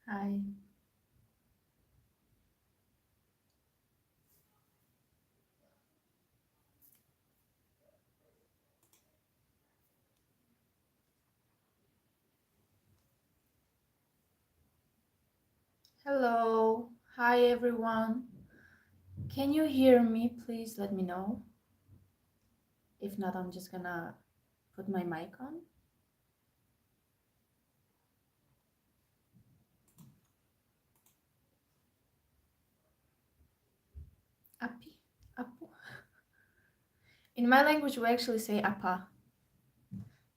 Hi. Hello. Hi, everyone. Can you hear me? Please let me know. If not, I'm just gonna put my mic on. Api? Apu? In my language, we actually say apa.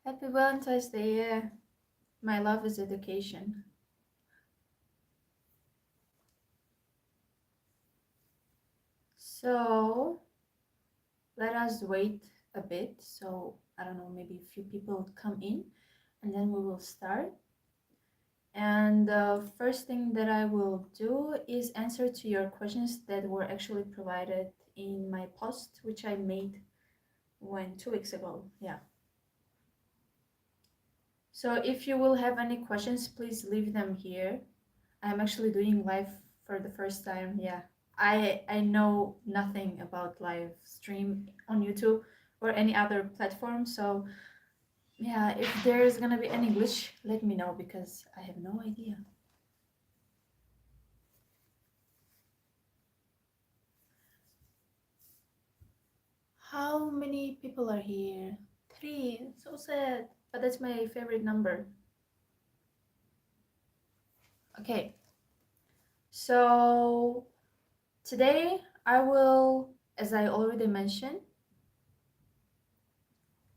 Happy Valentine's Day, yeah. My love is education. So, let us wait a bit. So, I don't know, maybe a few people come in and then we will start. And the first thing that I will do is answer to your questions that were actually provided in my post, which I made 2 weeks ago. Yeah. So if you will have any questions, please leave them here. I'm actually doing live for the first time. Yeah. I know nothing about live stream on YouTube or any other platform. So yeah, if there's gonna be any glitch, let me know because I have no idea. How many people are here? 3. So sad. But that's my favorite number. Okay. So today I will, as I already mentioned,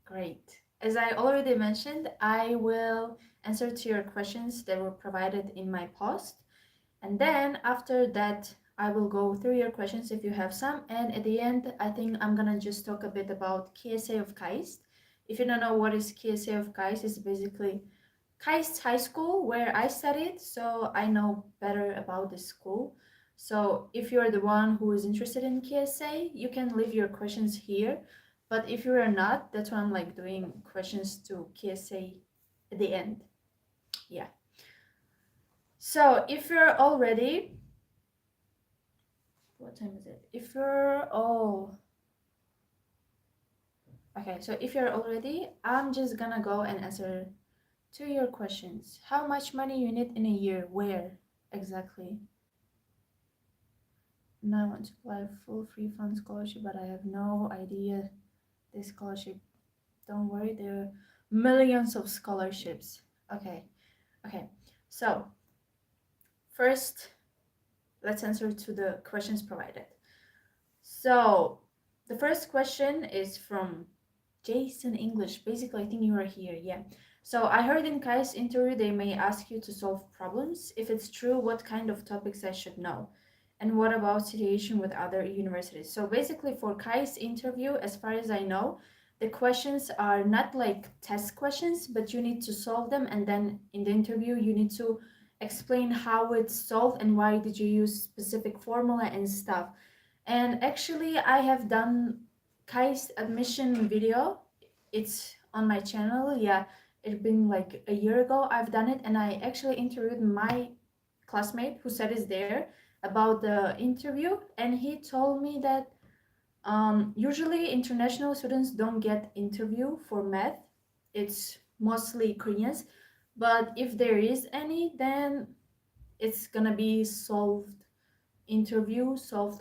great. As I already mentioned, I will answer to your questions that were provided in my post. And then after that, I will go through your questions if you have some. And at the end, I think I'm gonna just talk a bit about KSA of KAIST. If you don't know what is KSA of KAIST, it's basically KAIST High School where I studied, so I know better about this school. So if you're the one who is interested in KSA, you can leave your questions here. But if you are not, that's why I'm like doing questions to KSA at the end. Yeah. So if you're all ready, what time is it? If you're okay, so if you're all ready, I'm just gonna go and answer to your questions. How much money you need in a year? Where exactly? And I want to apply full free fund scholarship, but I have no idea this scholarship. Don't worry, there are millions of scholarships. Okay. So first, let's answer to the questions provided. So the first question is from Jason English. Basically, I think you are here. Yeah. So I heard in Kai's interview they may ask you to solve problems. If it's true, what kind of topics I should know? And what about situation with other universities? So basically for Kai's interview, as far as I know, the questions are not like test questions, but you need to solve them. And then in the interview, you need to explain how it's solved and why did you use specific formula and stuff. And actually, I have done KAIST admission video. It's on my channel. Yeah, it's been like a year ago I've done it, and I actually interviewed my classmate who said is there about the interview, and he told me that usually international students don't get interview for math. It's mostly Koreans, but if there is any, then it's gonna be solved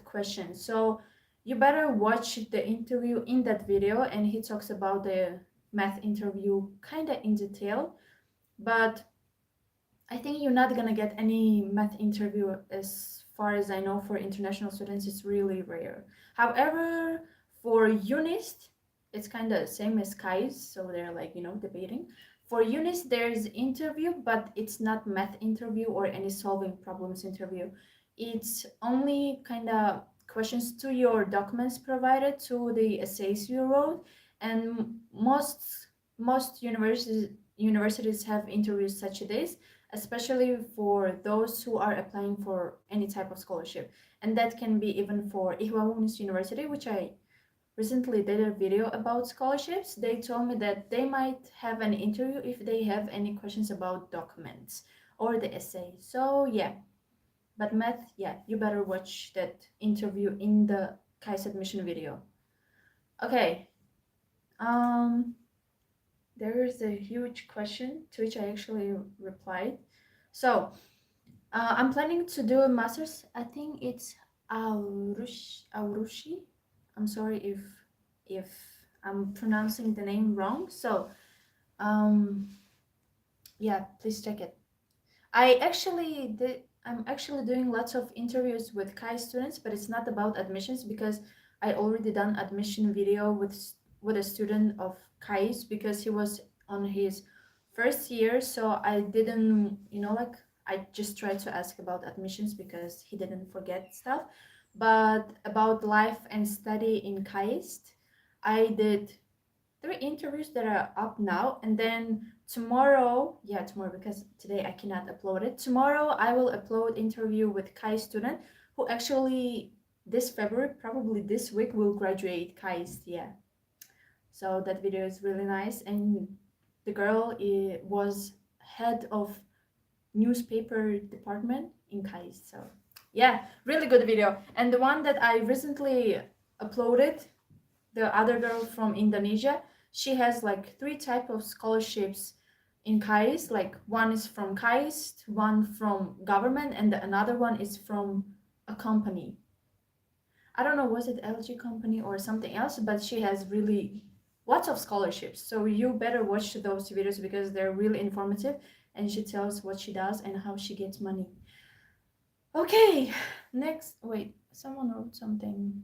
questions. So you better watch the interview in that video, and he talks about the math interview kind of in detail. But I think you're not gonna get any math interview as far as I know for international students. It's really rare. However, for UNIST, it's kind of same as KAIST, so they're like, debating. For UNIST, there's interview, but it's not math interview or any solving problems interview. It's only kind of questions to your documents provided, to the essays you wrote, and most universities have interviews such as this, especially for those who are applying for any type of scholarship. And that can be even for EWHA University, which I recently did a video about scholarships. They told me that they might have an interview if they have any questions about documents or the essay. So yeah, but math, yeah, you better watch that interview in the KAIST admission video. Okay, um, there is a huge question to which I actually replied. So I'm planning to do a master's. I think it's Aurushi. I'm sorry if I'm pronouncing the name wrong. So um, yeah, please check it. I'm actually doing lots of interviews with KAIST students, but it's not about admissions because I already done admission video with a student of KAIST because he was on his first year, so I didn't, like I just tried to ask about admissions because he didn't forget stuff. But about life and study in KAIST, I did 3 interviews that are up now, and then tomorrow, because today I cannot upload it. Tomorrow I will upload interview with KAIST student who actually this February, probably this week, will graduate KAIST. Yeah, so that video is really nice, and the girl was head of newspaper department in KAIST. So yeah, really good video. And the one that I recently uploaded, the other girl from Indonesia, she has like 3 type of scholarships in KAIST. Like one is from KAIST, one from government, and another one is from a company. I don't know, was it LG company or something else, but she has really lots of scholarships. So you better watch those videos because they're really informative, and she tells what she does and how she gets money. Okay, next, wait, someone wrote something.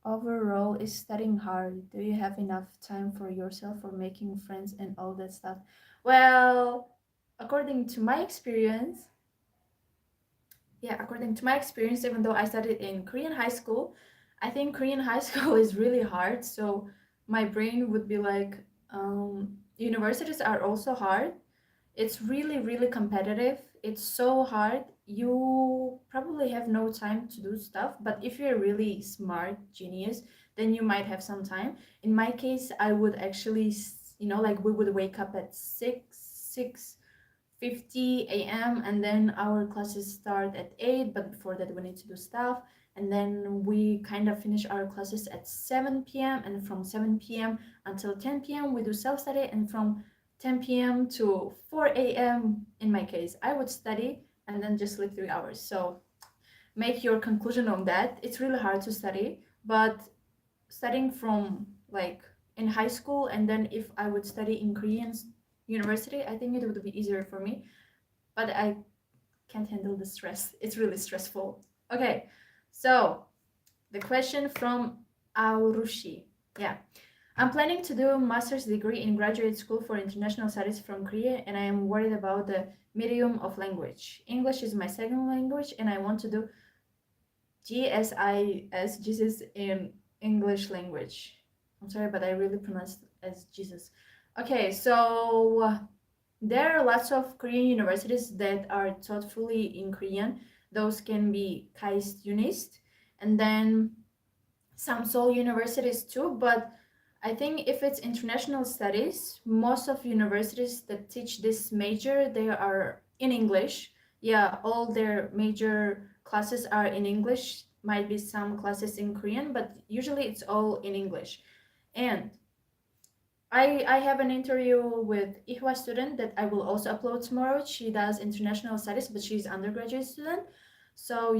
Overall, is studying hard? Do you have enough time for yourself, for making friends and all that stuff? Well, according to my experience, even though I studied in Korean high school, I think Korean high school is really hard. So my brain would be like, universities are also hard. It's really, really competitive. It's so hard. You probably have no time to do stuff, but if you're really smart, genius, then you might have some time. In my case, I would actually, like we would wake up at 6:50 a.m. and then our classes start at 8, but before that we need to do stuff. And then we kind of finish our classes at 7 p.m. and from 7 p.m. until 10 p.m. we do self-study, and from 10 p.m. to 4 a.m. in my case, I would study and then just sleep 3 hours. So make your conclusion on that. It's really hard to study, but studying from like in high school, and then if I would study in Korean university, I think it would be easier for me. But I can't handle the stress. It's really stressful. Okay, so the question from Aurushi. Yeah. I'm planning to do a master's degree in graduate school for international studies from Korea, and I am worried about the medium of language. English is my second language, and I want to do Jesus in English language. I'm sorry, but I really pronounced it as Jesus. Okay, so there are lots of Korean universities that are taught fully in Korean. Those can be KAIST Unist, and then some Seoul universities too, but I think if it's international studies, most of universities that teach this major, they are in English. Yeah, all their major classes are in English. Might be some classes in Korean, but usually it's all in English. And I have an interview with EWHA student that I will also upload tomorrow. She does international studies, but she's undergraduate student. So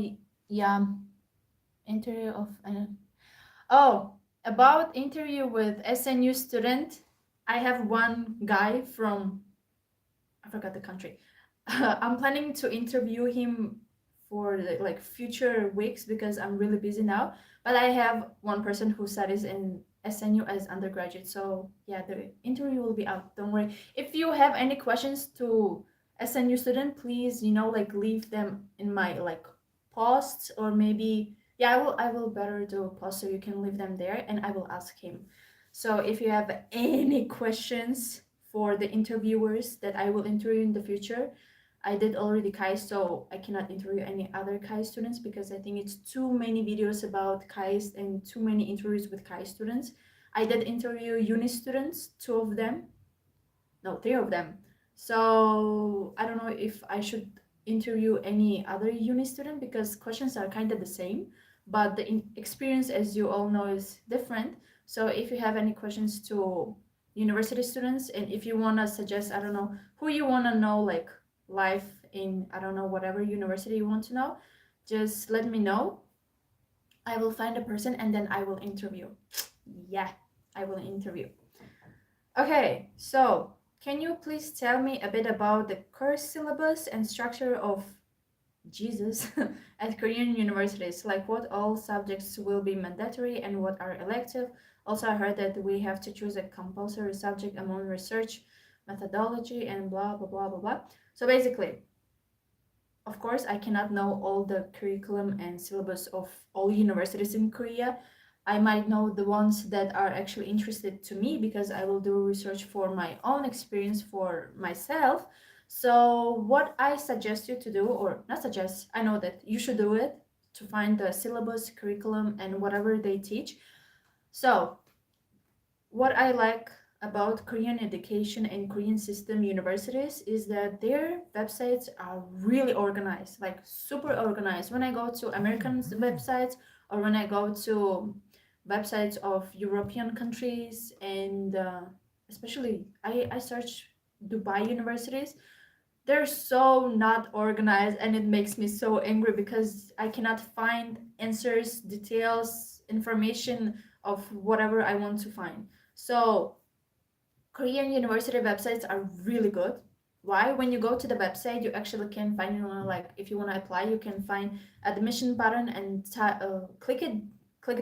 yeah, interview of oh, about interview with SNU student, I have one guy from, I forgot the country. I'm planning to interview him for like future weeks because I'm really busy now. But I have one person who studies in SNU as undergraduate. So yeah, the interview will be out. Don't worry. If you have any questions to SNU student, please, like leave them in my like posts, or maybe yeah, I will better do a post so you can leave them there and I will ask him. So if you have any questions for the interviewers that I will interview in the future, I did already KAIST, so I cannot interview any other KAIST students because I think it's too many videos about KAIST and too many interviews with KAIST students. I did interview uni students, 2 of them, no, 3 of them. So I don't know if I should interview any other uni student because questions are kind of the same, but the experience, as you all know, is different. So if you have any questions to university students, and if you want to suggest, I don't know, who you want to know, like life in, I don't know, whatever university you want to know, just let me know. I will find a person and then I will interview. Yeah, I will interview. Okay, so can you please tell me a bit about the course syllabus and structure of Jesus at Korean universities? Like what all subjects will be mandatory and what are elective? Also, I heard that we have to choose a compulsory subject among research methodology and blah blah blah blah blah. So basically, of course, I cannot know all the curriculum and syllabus of all universities in Korea. I might know the ones that are actually interested to me because I will do research for my own experience for myself. So what I suggest you to do, or not suggest, I know that you should do it to find the syllabus, curriculum, and whatever they teach. So what I like about Korean education and Korean system universities is that their websites are really organized, like super organized. When I go to American websites or when I go to websites of European countries and especially I search Dubai universities, they're so not organized and it makes me so angry because I cannot find answers, details, information of whatever I want to find. So Korean university websites are really good. Why? When you go to the website, you actually can find, like if you want to apply, you can find admission button and click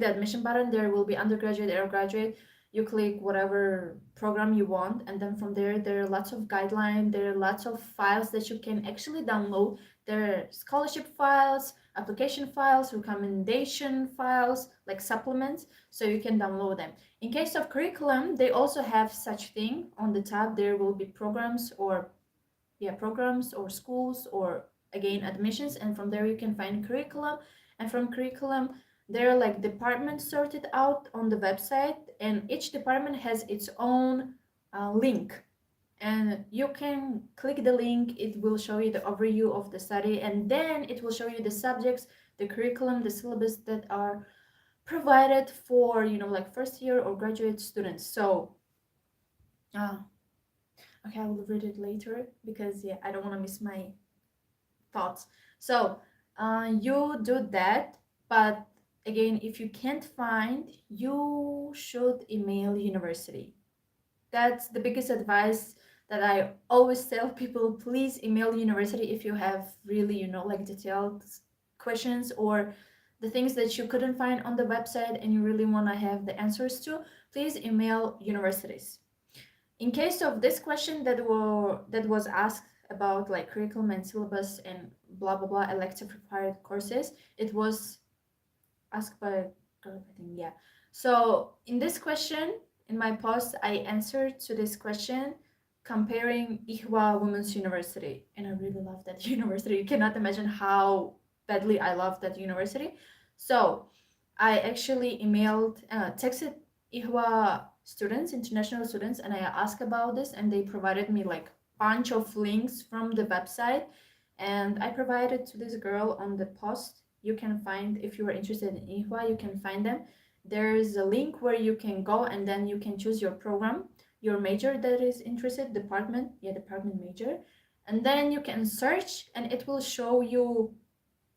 the admission button. There will be undergraduate or graduate. You click whatever program you want, and then from there are lots of guidelines. There are lots of files that you can actually download. There are scholarship files, application files, recommendation files, like supplements, so you can download them. In case of curriculum, they also have such thing on the tab. There will be programs or schools or again admissions, and from there you can find curriculum. And from curriculum, there are like departments sorted out on the website, and each department has its own link. And you can click the link, it will show you the overview of the study, and then it will show you the subjects, the curriculum, the syllabus that are provided for like first year or graduate students. So okay, I will read it later because yeah, I don't want to miss my thoughts. So you do that, but again, if you can't find, you should email university. That's the biggest advice that I always tell people. Please email university if you have really like detailed questions or the things that you couldn't find on the website and you really want to have the answers to. Please email universities. In case of this question that was asked about like curriculum and syllabus and blah blah blah elective required courses, it was asked by a girl, I think. Yeah. So in this question, in my post, I answered to this question comparing EWHA Women's University, and I really love that university. You cannot imagine how badly I love that university. So I actually texted EWHA students, international students, and I asked about this, and they provided me like bunch of links from the website, and I provided to this girl on the post. You can find, if you are interested in EWHA, you can find them. There's a link where you can go and then you can choose your program, your major that is interested, department major, and then you can search and it will show you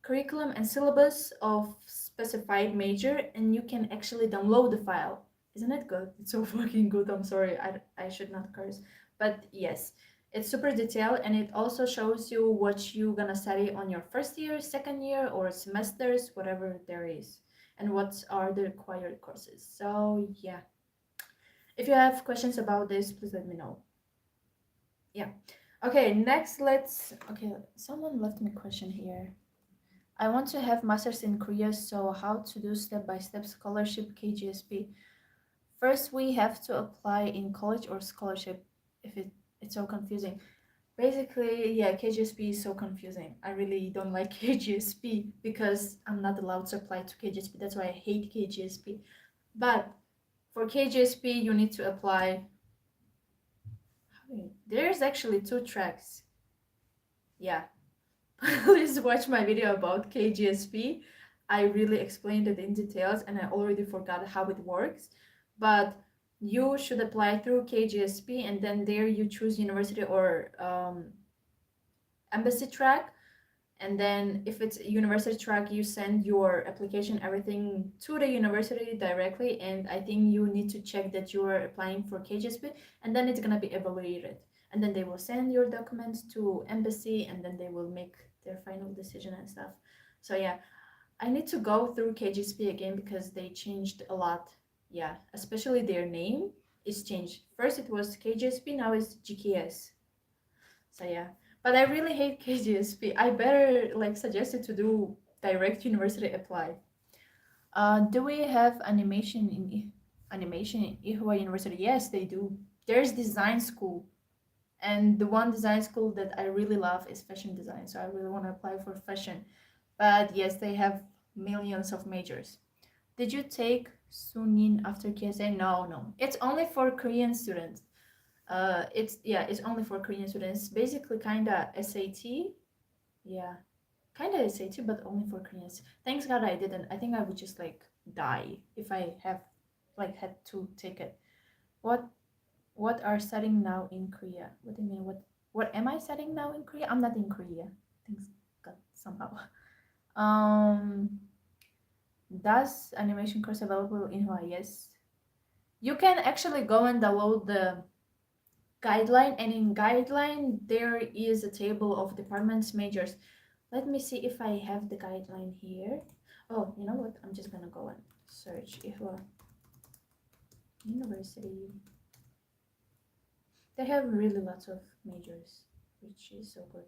curriculum and syllabus of specified major, and you can actually download the file. Isn't it good? It's so fucking good. I'm sorry, I should not curse, but yes, it's super detailed, and it also shows you what you're gonna study on your first year, second year, or semesters, whatever there is, and what are the required courses. So yeah, if you have questions about this, please let me know. Yeah. Okay, next okay, someone left me a question here. I want to have masters in Korea, so how to do step-by-step scholarship KGSP? First, we have to apply in college or scholarship. If it's so confusing. Basically, yeah, KGSP is so confusing. I really don't like KGSP because I'm not allowed to apply to KGSP. That's why I hate KGSP. But for KGSP, you need to apply. Wait, there's actually 2 tracks. Yeah. Please watch my video about KGSP. I really explained it in details and I already forgot how it works. But you should apply through KGSP and then there you choose university or embassy track. And then if it's university track, you send your application, everything to the university directly. And I think you need to check that you are applying for KGSP and then it's gonna be evaluated. And then they will send your documents to embassy and then they will make their final decision and stuff. So yeah, I need to go through KGSP again because they changed a lot. Yeah, especially their name is changed. First it was KGSP, now it's GKS. So yeah, but I really hate KGSP. I better like suggested to do direct university apply. Do we have animation in EWHA University? Yes, they do. There's design school, and the one design school that I really love is fashion design. So I really want to apply for fashion. But yes, they have millions of majors. Did you take Sunin after KSA? No, no. It's only for Korean students. It's only for Korean students. Basically, kinda SAT. Yeah, kinda SAT, but only for Koreans. Thanks God I didn't. I think I would just like die if I have like had to take it. What what are studying now in Korea? What do you mean? What am I studying now in Korea? I'm not in Korea. Thanks God somehow. Um, does animation course available in Hawaii? Yes. You can actually go and download the guideline, and in guideline there is a table of departments majors. Let me see if I have the guideline here. Oh, you know what, I'm just gonna go and search EWHA University. They have really lots of majors, which is so good.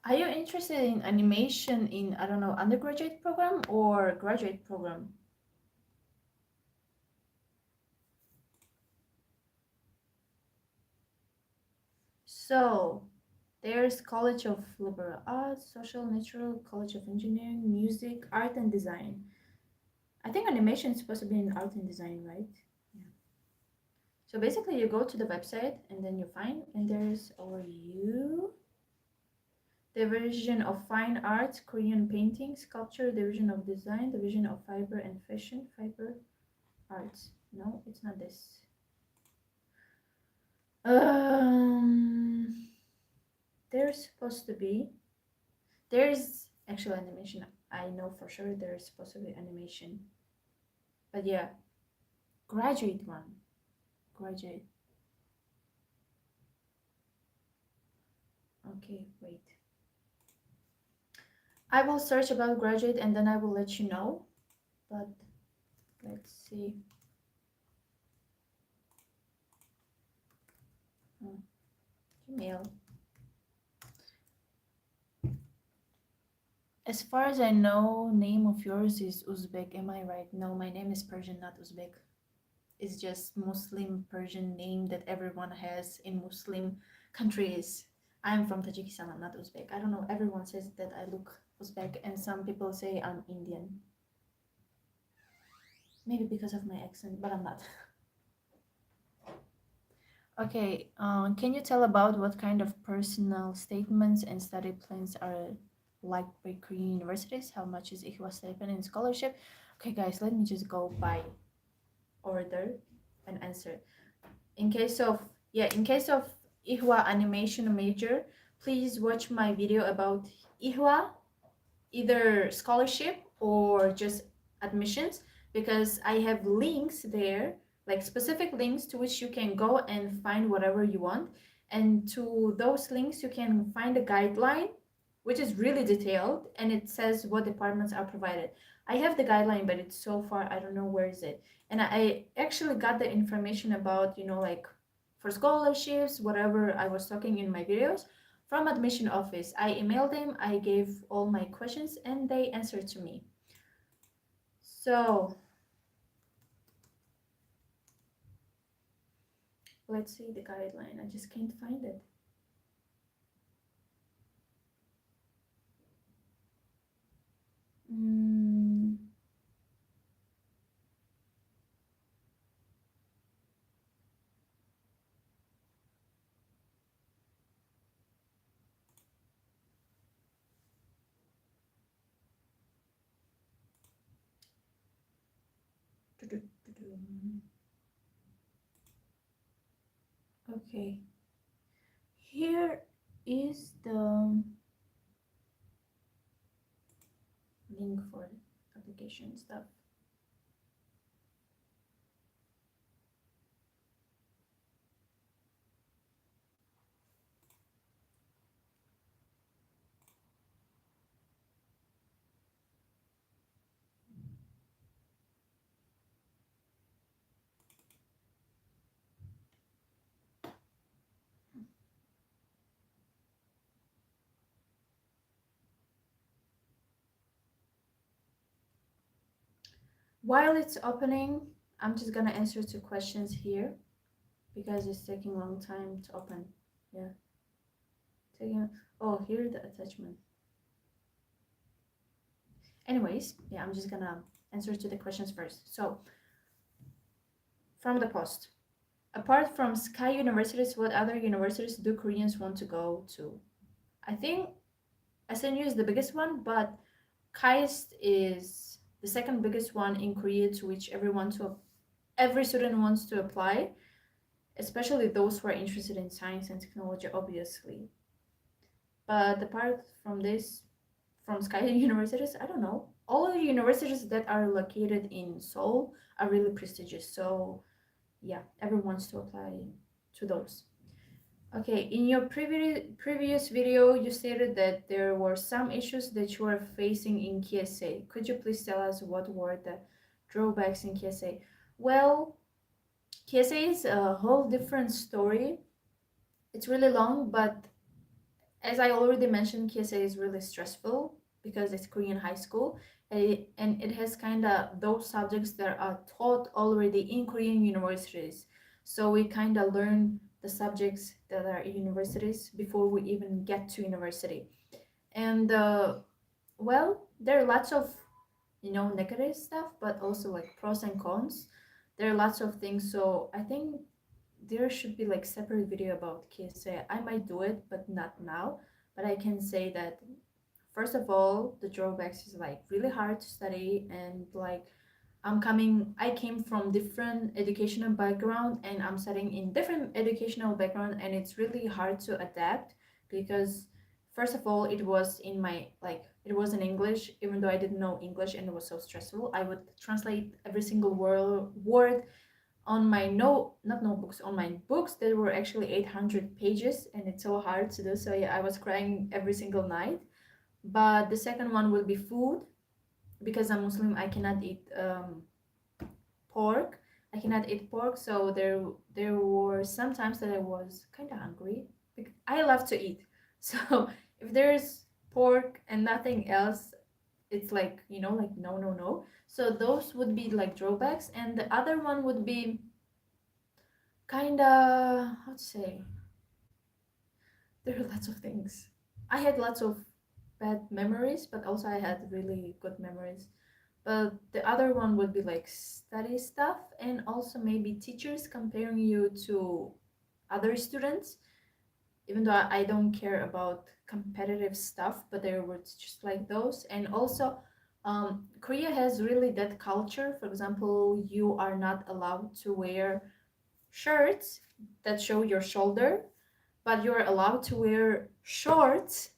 Are you interested in animation in, I don't know, undergraduate program or graduate program? So there's College of Liberal Arts, Social Natural, College of Engineering, Music, Art and Design. I think animation is supposed to be in art and design, right? Yeah. So basically you go to the website and then you find, and there's our you. Division of Fine Arts, Korean Painting, Sculpture, Division of Design, Division of Fiber and Fashion, Fiber Arts. No, it's not this. There's supposed to be. There's actual animation. I know for sure there's supposed to be animation. But yeah, graduate one. Graduate. Okay, wait. I will search about graduate and then I will let you know. But let's see. Gmail. As far as I know, name of yours is Uzbek. Am I right? No, my name is Persian, not Uzbek. It's just Muslim Persian name that everyone has in Muslim countries. I'm from Tajikistan, I'm not Uzbek. I don't know, everyone says that I look Uzbek and some people say I'm Indian. Maybe because of my accent, but I'm not. Okay, can you tell about what kind of personal statements and study plans are like by Korean universities? How much is EWHA stipend and scholarship? Okay, guys, let me just go by order and answer. In case of EWHA animation major, please watch my video about EWHA, either scholarship or just admissions, because I have links there, like specific links to which you can go and find whatever you want. And to those links, you can find a guideline, which is really detailed, and it says what departments are provided. I have the guideline, but it's so far, I don't know where is it. And I actually got the information about, like for scholarships, whatever I was talking in my videos, from admission office. I emailed them, I gave all my questions, and they answered to me. So Let's see the guideline. I just can't find it. Okay, here is the link for application stuff. While it's opening, I'm just gonna answer 2 questions here because it's taking a long time to open. Yeah. Oh, here's the attachment. Anyways, yeah, I'm just gonna answer to the questions first. So, from the post, apart from Sky Universities, what other universities do Koreans want to go to? I think SNU is the biggest one, but KAIST is the second biggest one in Korea to which every student wants to apply, especially those who are interested in science and technology, obviously. But apart from this, from Sky Universities, I don't know. All the universities that are located in Seoul are really prestigious. So yeah, everyone wants to apply to those. Okay, in your previous video, you stated that there were some issues that you were facing in KSA. Could you please tell us what were the drawbacks in KSA? Well, KSA is a whole different story. It's really long, but as I already mentioned, KSA is really stressful because it's Korean high school, and it has kind of those subjects that are taught already in Korean universities. So we kind of learn the subjects that are in universities before we even get to university. And well, there are lots of negative stuff, but also like pros and cons. There are lots of things. So I think there should be like separate video about KSA. I might do it, but not now. But I can say that first of all, the drawbacks is like really hard to study, and like I came from different educational background, and I'm studying in different educational background, and it's really hard to adapt because first of all, it was it was in English, even though I didn't know English and it was so stressful. I would translate every single word on my not notebooks, on my books that were actually 800 pages, and it's so hard to do. So yeah, I was crying every single night. But the second one will be food, because I'm Muslim. I cannot eat pork. I cannot eat pork, so there were some times that I was kind of hungry. I love to eat, so if there's pork and nothing else, it's like like no, no, no. So those would be like drawbacks, and the other one would be kind of how to say. There are lots of things. I had lots of bad memories, but also I had really good memories. But the other one would be like study stuff, and also maybe teachers comparing you to other students. Even though I don't care about competitive stuff, but there were just like those. And also, Korea has really that culture. For example, you are not allowed to wear shirts that show your shoulder, but you're allowed to wear shorts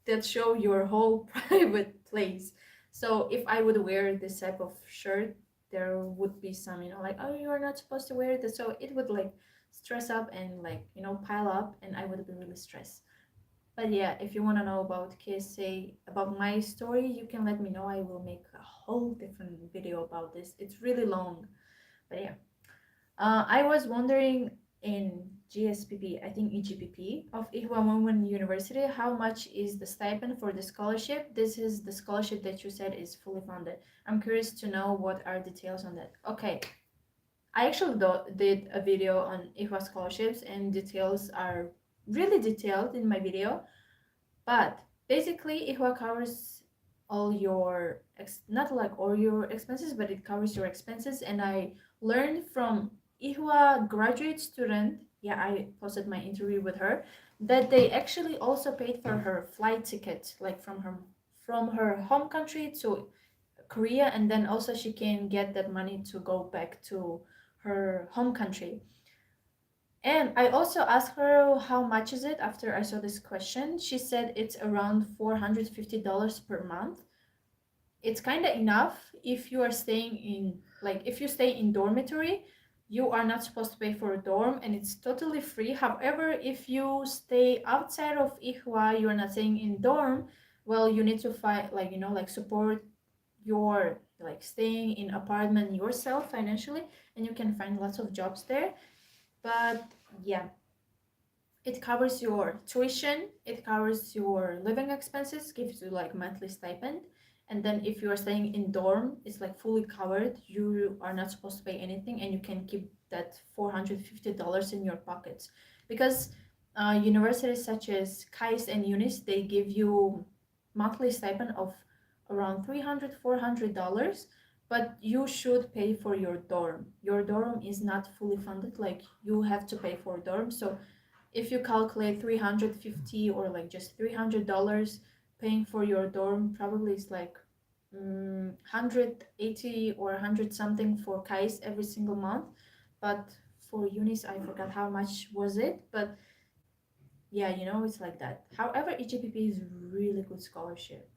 that show your whole private place. So if I would wear this type of shirt, there would be some, like, oh, you are not supposed to wear this. So it would like stress up and like, pile up, and I would be really stressed. But yeah, if you want to know about KSA, about my story, you can let me know. I will make a whole different video about this. It's really long. But yeah. I was wondering in GSPP, I think EGPP of EWHA Women University, how much is the stipend for the scholarship? This is the scholarship that you said is fully funded. I'm curious to know what are details on that. Okay, I actually did a video on EWHA scholarships, and details are really detailed in my video. But basically, EWHA covers all your not like all your expenses, but it covers your expenses. And I learned from EWHA Graduate Student, yeah, I posted my interview with her, that they actually also paid for her flight ticket, like from her home country to Korea, and then also she can get that money to go back to her home country. And I also asked her how much is it after I saw this question. She said it's around $450 per month. It's kind of enough if you are staying in, like, if you stay in dormitory, you are not supposed to pay for a dorm and it's totally free. However, if you stay outside of EWHA, you are not staying in dorm, well, you need to find, like, like support your, like, staying in apartment yourself financially, and you can find lots of jobs there. But yeah, it covers your tuition, it covers your living expenses, gives you like monthly stipend. And then if you are staying in dorm, it's like fully covered. You are not supposed to pay anything, and you can keep that $450 in your pockets. Because universities such as KAIST and UNIS, they give you monthly stipend of around $300 $400, but you should pay for your dorm. Your dorm is not fully funded, like you have to pay for dorm. So if you calculate 350 or like just $300 paying for your dorm, probably it's like 180 or 100 something for KAIST every single month. But for unis, I forgot how much was it, but yeah, it's like that. However, EGPP is really good scholarship.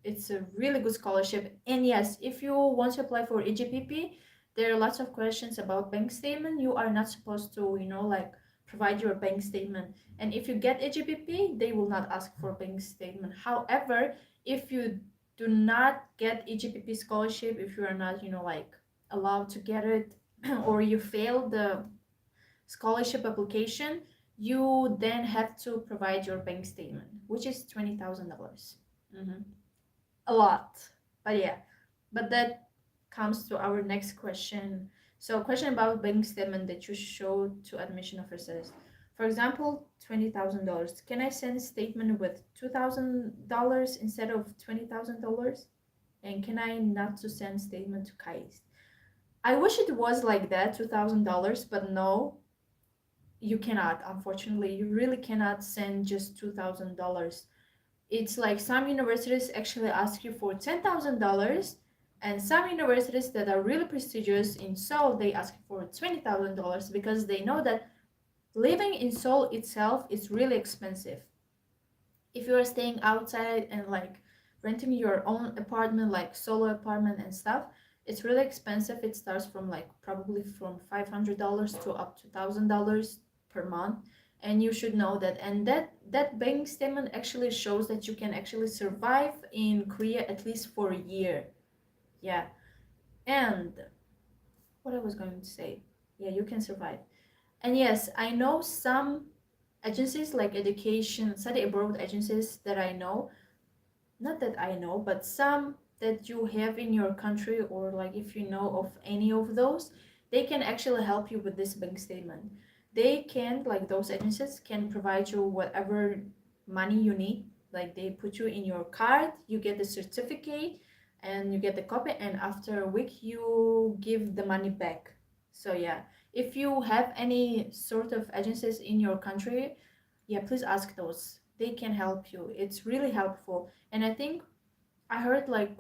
It's a really good scholarship. And yes, if you want to apply for EGPP, there are lots of questions about bank statement. You are not supposed to, like provide your bank statement. And if you get EGPP, they will not ask for bank statement. However, if you do not get EGPP scholarship, if you are not, like allowed to get it, or you fail the scholarship application, you then have to provide your bank statement, which is $20,000. A lot. But yeah, but that comes to our next question. So question about bank statement that you show to admission officers. For example, $20,000. Can I send a statement with $2,000 instead of $20,000? And can I not to send statement to KAIST? I wish it was like that, $2,000, but no, you cannot. Unfortunately, you really cannot send just $2,000. It's like some universities actually ask you for $10,000, and some universities that are really prestigious in Seoul, they ask you for $20,000 because they know that living in Seoul itself is really expensive. If you are staying outside and like renting your own apartment, like solo apartment and stuff, it's really expensive. It starts from like probably from $500 to up to $1,000 per month. And you should know that. And that bank statement actually shows that you can actually survive in Korea at least for a year. Yeah. And what I was going to say, yeah, you can survive. And yes, I know some agencies like education study abroad agencies that I know, not that I know, but some that you have in your country, or like if you know of any of those, they can actually help you with this bank statement. They can, like those agencies can provide you whatever money you need. Like they put you in your card, you get the certificate and you get the copy, and after a week you give the money back. So yeah, if you have any sort of agencies in your country, yeah, please ask those. They can help you. It's really helpful. And I think I heard like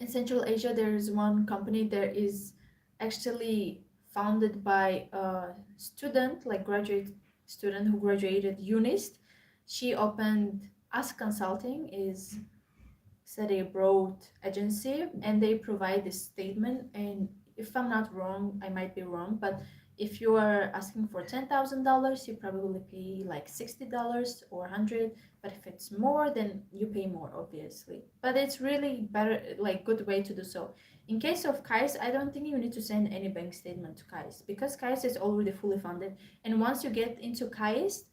in Central Asia there is one company that is actually founded by a student, like graduate student who graduated UNIST. She opened Ask Consulting, is study abroad agency, and they provide this statement. And if I'm not wrong, I might be wrong, but if you are asking for $10,000, you probably pay like $60 or 100. But if it's more, then you pay more, obviously. But it's really better, like good way to do so. In case of KAIST, I don't think you need to send any bank statement to KAIST because KAIST is already fully funded. And once you get into KAIST,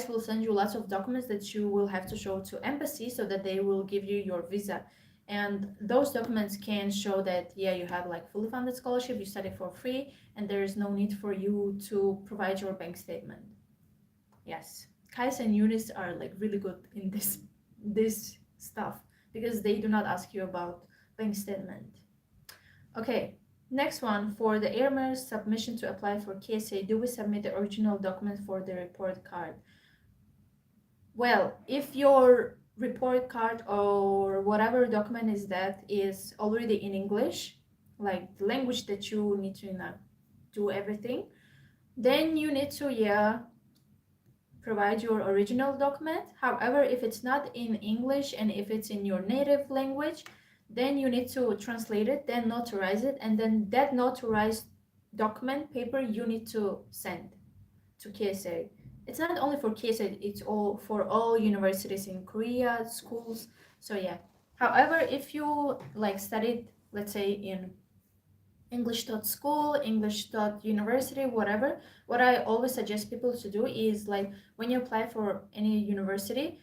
will send you lots of documents that you will have to show to embassy so that they will give you your visa. And those documents can show that, yeah, you have like fully funded scholarship, you study for free, and there is no need for you to provide your bank statement. Yes, KAIST and UNIS are like really good in this stuff because they do not ask you about bank statement. Okay, next one, for the AMR submission to apply for KSA, do we submit the original document for the report card? Well, if your report card or whatever document is that is already in English, like the language that you need to do everything, then you need to, yeah, provide your original document. However, if it's not in English and if it's in your native language, then you need to translate it, then notarize it, and then that notarized document paper you need to send to KSA. It's not only for KSA, it's all for all universities in Korea, schools. So yeah. However, if you like studied, let's say in English taught school, English taught university, whatever, what I always suggest people to do is like when you apply for any university,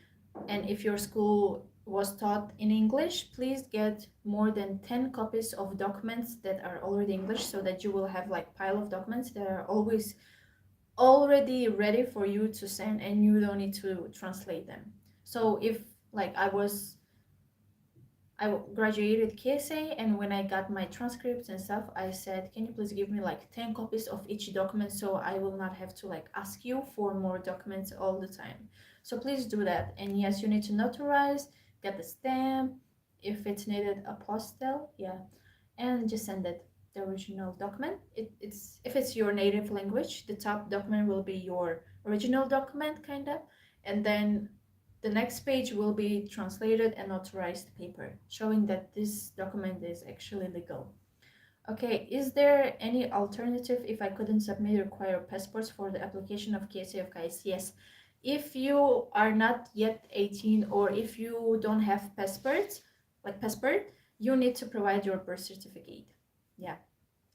and if your school was taught in English, please get more than 10 copies of documents that are already English, so that you will have like pile of documents that are always already ready for you to send and you don't need to translate them. So if like I graduated KSA, and when I got my transcripts and stuff, I said, can you please give me like 10 copies of each document so I will not have to like ask you for more documents all the time. So please do that. And yes, you need to notarize, get the stamp, if it's needed, apostille, yeah, and just send it. The original document. It's if it's your native language, the top document will be your original document, kind of, and then the next page will be translated and notarized paper, showing that this document is actually legal. Okay, is there any alternative if I couldn't submit required passports for the application of KSA of KAIST? Yes. If you are not yet 18 or if you don't have passports, like passport, you need to provide your birth certificate. Yeah.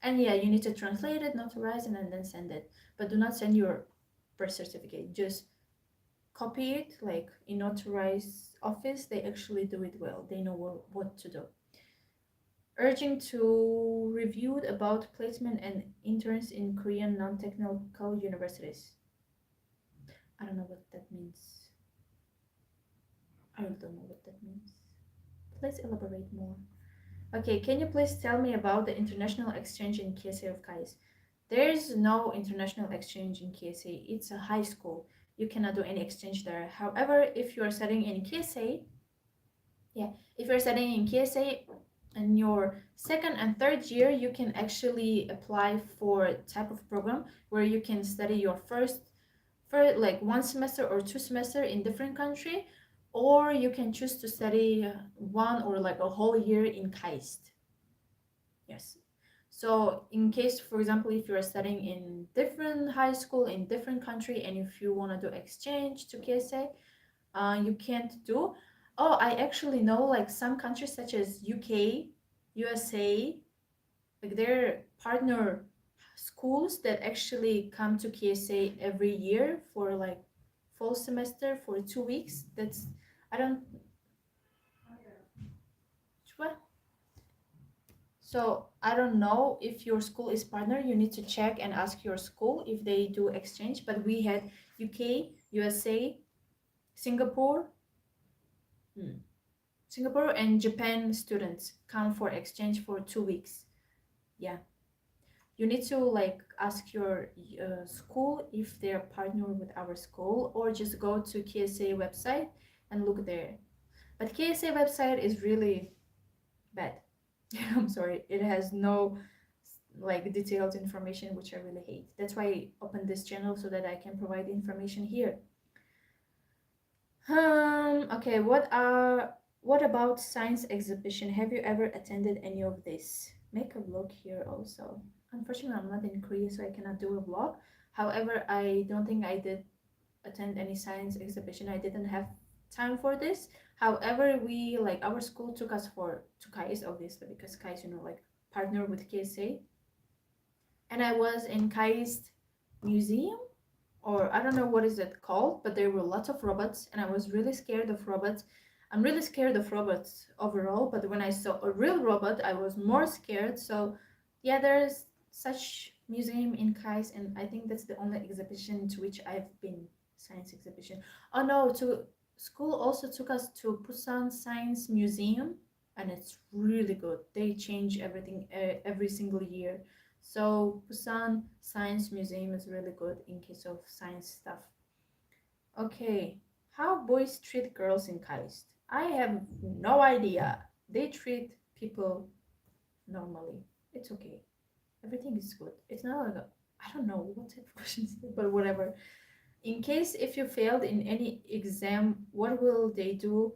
And yeah, you need to translate it, notarize it, and then send it. But do not send your birth certificate. Just copy it, like in notarized office, they actually do it well. They know what to do. Urging to review about placement and interns in Korean non-technical universities. I don't know what that means. I don't know what that means. Please elaborate more. Okay, can you please tell me about the international exchange in KSA of KAIST? There is no international exchange in KSA. It's a high school. You cannot do any exchange there. However, if you are studying in KSA, yeah, if you're studying in KSA in your second and third year, you can actually apply for a type of program where you can study your first for like 1 semester or 2 semester in different country, or you can choose to study one or like a whole year in KAIST. Yes. So in case, for example, if you're studying in different high school in different country, and if you want to do exchange to KSA, you can't do. Oh, I actually know like some countries such as UK, USA, like their partner schools that actually come to KSA every year for like fall semester for 2 weeks. That's I don't what? So I don't know if your school is partner. You need to check and ask your school if they do exchange. But we had UK, USA, Singapore, Singapore and Japan students come for exchange for 2 weeks. Yeah, you need to like ask your school if they're partner with our school, or just go to KSA website and look there. But KSA website is really bad. I'm sorry, it has no like detailed information, which I really hate. That's why I opened this channel so that I can provide information here. Okay, what about science exhibition? Have you ever attended any of this? Make a vlog here also. Unfortunately, I'm not in Korea, so I cannot do a vlog. However, I don't think I did attend any science exhibition. I didn't have time for this. However, we like our school took us to KAIST, obviously, because KAIST, like partner with KSA. And I was in KAIST museum, or I don't know what is it called, but there were lots of robots, and I was really scared of robots. I'm really scared of robots overall, but when I saw a real robot, I was more scared. So yeah, there's such museum in KAIST, and I think that's the only exhibition to which I've been, science exhibition. Oh no, to school also took us to Busan Science Museum, and it's really good. They change everything every single year. So Busan Science Museum is really good in case of science stuff. Okay, how boys treat girls in KAIST? I have no idea. They treat people normally. It's okay. Everything is good. It's not like I don't know what type of questions, but whatever. In case if you failed in any exam, what will they do?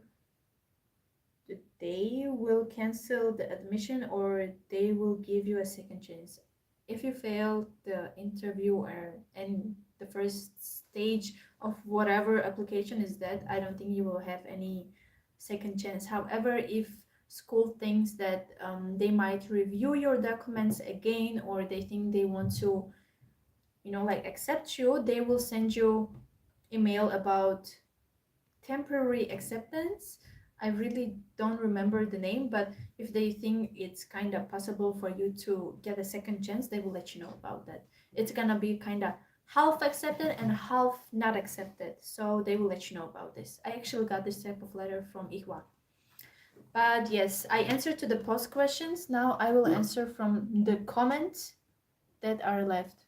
They will cancel the admission or they will give you a second chance. If you fail the interview or in the first stage of whatever application is that, I don't think you will have any second chance. However, if school thinks that they might review your documents again, or they think they want to, like accept you, they will send you email about temporary acceptance. I really don't remember the name, but if they think it's kind of possible for you to get a second chance, they will let you know about that. It's gonna be kind of half accepted and half not accepted, so they will let you know about this. I actually got this type of letter from EWHA. But yes, I answered to the post questions. Now I will answer from the comments that are left.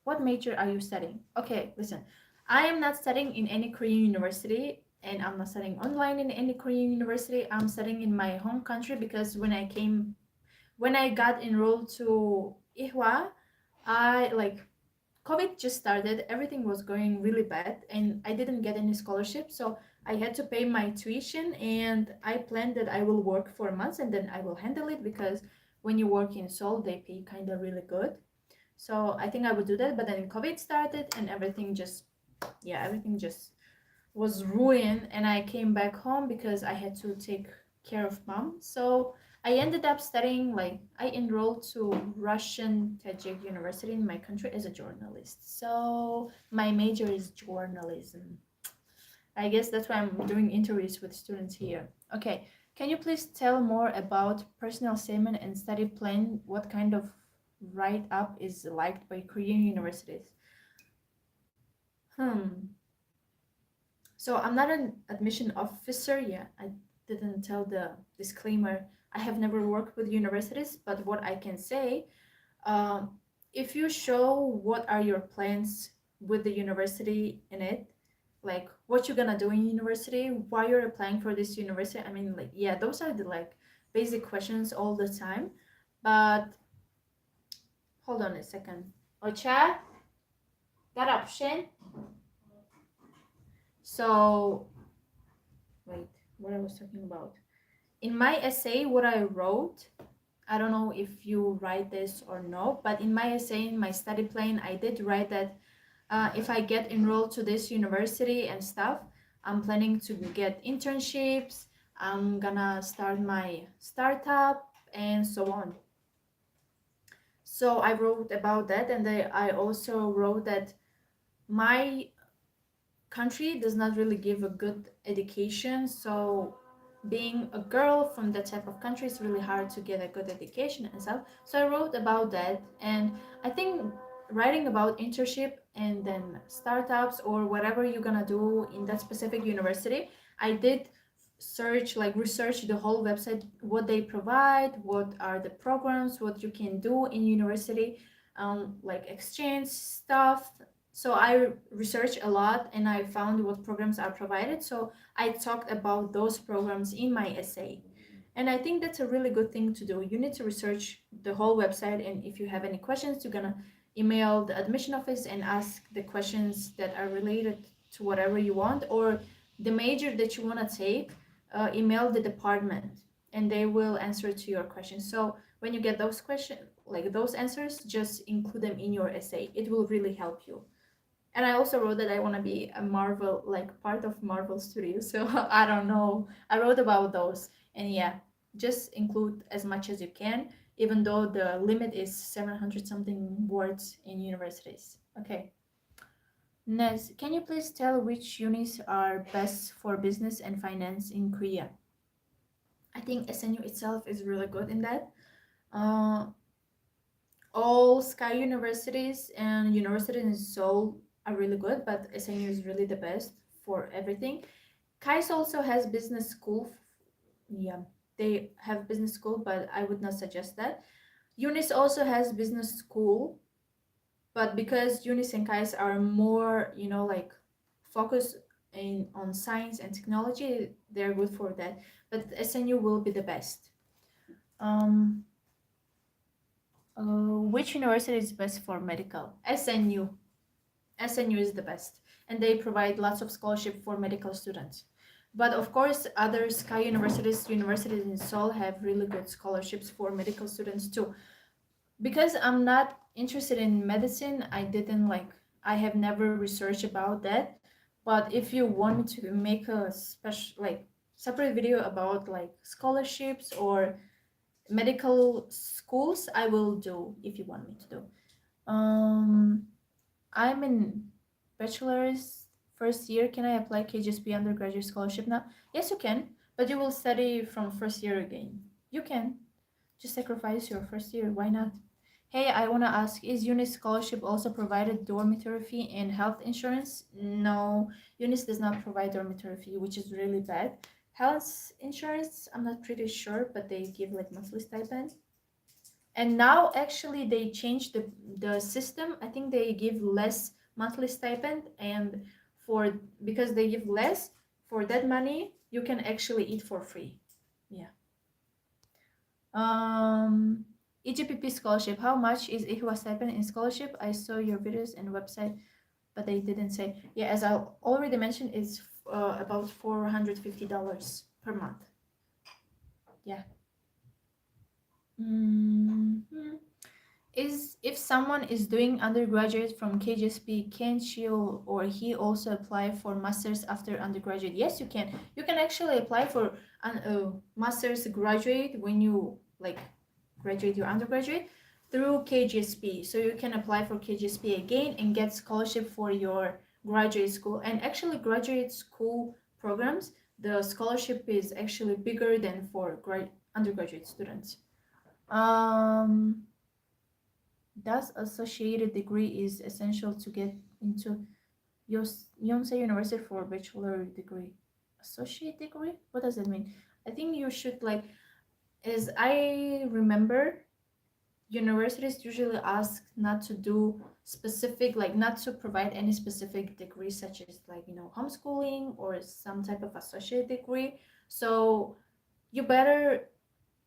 What major are you studying? Okay, listen. I am not studying in any Korean university, and I'm not studying online in any Korean university. I'm studying in my home country because when I got enrolled to EWHA, I like COVID just started, everything was going really bad, and I didn't get any scholarship, so I had to pay my tuition, and I planned that I will work for months and then I will handle it because when you work in Seoul, they pay kind of really good. So I think I would do that, but then COVID started and everything just was ruined, and I came back home because I had to take care of mom. So I ended up studying, like I enrolled to Russian Tajik University in my country as a journalist. So my major is journalism. I guess that's why I'm doing interviews with students here. Okay, can you please tell more about personal statement and study plan? What kind of write-up is liked by Korean universities? Hmm. So I'm not an admission officer. Yeah, I didn't tell the disclaimer. I have never worked with universities, but what I can say, if you show what are your plans with the university in it, like what you're gonna do in university, why you're applying for this university. I mean, like, yeah, those are the like basic questions all the time. But hold on a second. Ocha, that option. So wait, what I was talking about. In my essay, what I wrote, I don't know if you write this or no, but in my essay, in my study plan, I did write that if I get enrolled to this university and stuff, I'm planning to get internships, I'm gonna start my startup, and so on. So I wrote about that, and I also wrote that my country does not really give a good education, so being a girl from that type of country is really hard to get a good education and stuff. So I wrote about that, and I think writing about internship and then startups or whatever you're gonna do in that specific university, I did search, like research the whole website, what they provide, what are the programs, what you can do in university, like exchange stuff. So I researched a lot and I found what programs are provided. So I talked about those programs in my essay. And I think that's a really good thing to do. You need to research the whole website, and if you have any questions, you're gonna email the admission office and ask the questions that are related to whatever you want, or the major that you want to take, email the department and they will answer to your questions. So when you get those questions, like those answers, just include them in your essay. It will really help you. And I also wrote that I want to be a Marvel, like part of Marvel Studios. So I don't know. I wrote about those. And yeah, just include as much as you can, even though the limit is 700 something words in universities. Okay. Nez, can you please tell which unis are best for business and finance in Korea? I think SNU itself is really good in that. Uh, all Sky universities and universities in Seoul are really good, but SNU is really the best for everything. KAIST also has business school. Yeah, they have business school, but I would not suggest that. UNIS also has business school, but because UNIS and KAIST are more, like focused on science and technology, they're good for that. But SNU will be the best. Um, which university is best for medical? SNU. SNU is the best, and they provide lots of scholarship for medical students. But of course, other Sky universities in Seoul have really good scholarships for medical students too. Because I'm not interested in medicine, I have never researched about that. But if you want me to make a special, separate video about like scholarships or medical schools, I will do if you want me to do. I'm in bachelor's first year. Can I apply KGSP undergraduate scholarship now? Yes, you can, but you will study from first year again. You can just sacrifice your first year. Why not? Hey, I want to ask, is UNIS scholarship also provided dormitory fee and health insurance? No, UNIS does not provide dormitory fee, which is really bad. Health insurance, I'm not pretty sure, but they give like monthly stipend. And now actually they changed the system. I think they give less monthly stipend, and for because they give less, for that money you can actually eat for free. Yeah. EGPP scholarship. How much is EWHA stipend in scholarship? I saw your videos and website, but they didn't say. Yeah, as I already mentioned, it's about $450 per month. Yeah. Is if someone is doing undergraduate from KGSP, can she or he also apply for masters after undergraduate? Yes, you can. You can actually apply for a master's graduate when you graduate your undergraduate through KGSP. So you can apply for KGSP again and get scholarship for your graduate school. And actually, graduate school programs, the scholarship is actually bigger than for undergraduate students. Does associated degree is essential to get into Yonsei University for bachelor degree? Associate degree? What does that mean? I think you should as I remember, universities usually ask not to do specific, not to provide any specific degree, such as homeschooling or some type of associate degree. So you better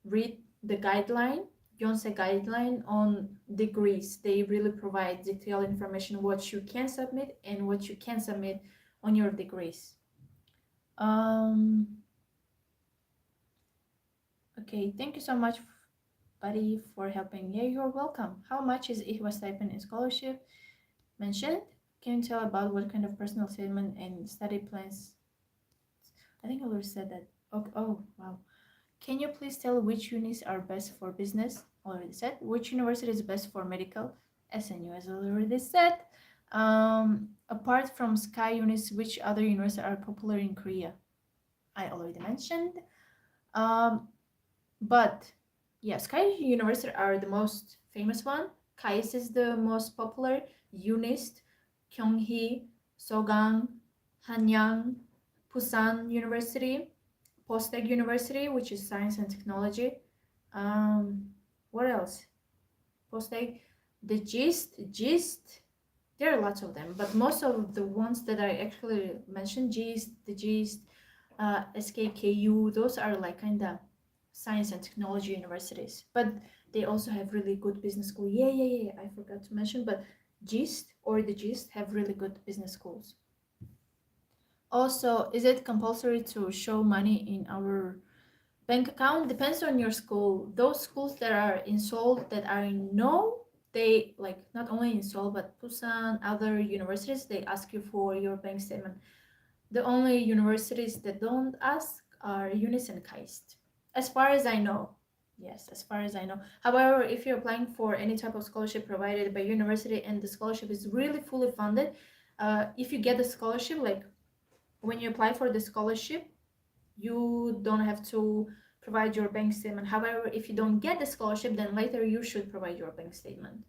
read the guideline, Yonsei guideline on degrees. They really provide detailed information what you can submit and what you can submit on your degrees. Okay, thank you so much, buddy, for helping. Yeah, you're welcome. How much is EWHA stipend and scholarship mentioned? Can you tell about what kind of personal statement and study plans? I think I already said that. Oh, wow. Can you please tell which unis are best for business? Already said. Which university is best for medical? SNU has already said. Apart from Sky unis, which other universities are popular in Korea? I already mentioned. But yeah, Sky University are the most famous one. KAIST is the most popular. UNIST, Kyunghee, Sogang, Hanyang, Busan University, Postech University, which is science and technology. What else? Postech, the GIST. There are lots of them, but most of the ones that I actually mentioned, the GIST, SKKU, those are kind of science and technology universities, but they also have really good business school. Yeah, I forgot to mention, but the GIST have really good business schools. Also, is it compulsory to show money in our bank account? Depends on your school. Those schools that are in Seoul that are in no, they not only in Seoul but Busan, other universities, they ask you for your bank statement. The only universities that don't ask are UNIS and KAIST, as far as I know. Yes, as far as I know. However, if you're applying for any type of scholarship provided by university and the scholarship is really fully funded, if you get a scholarship, like when you apply for the scholarship, you don't have to provide your bank statement. However, if you don't get the scholarship, then later you should provide your bank statement.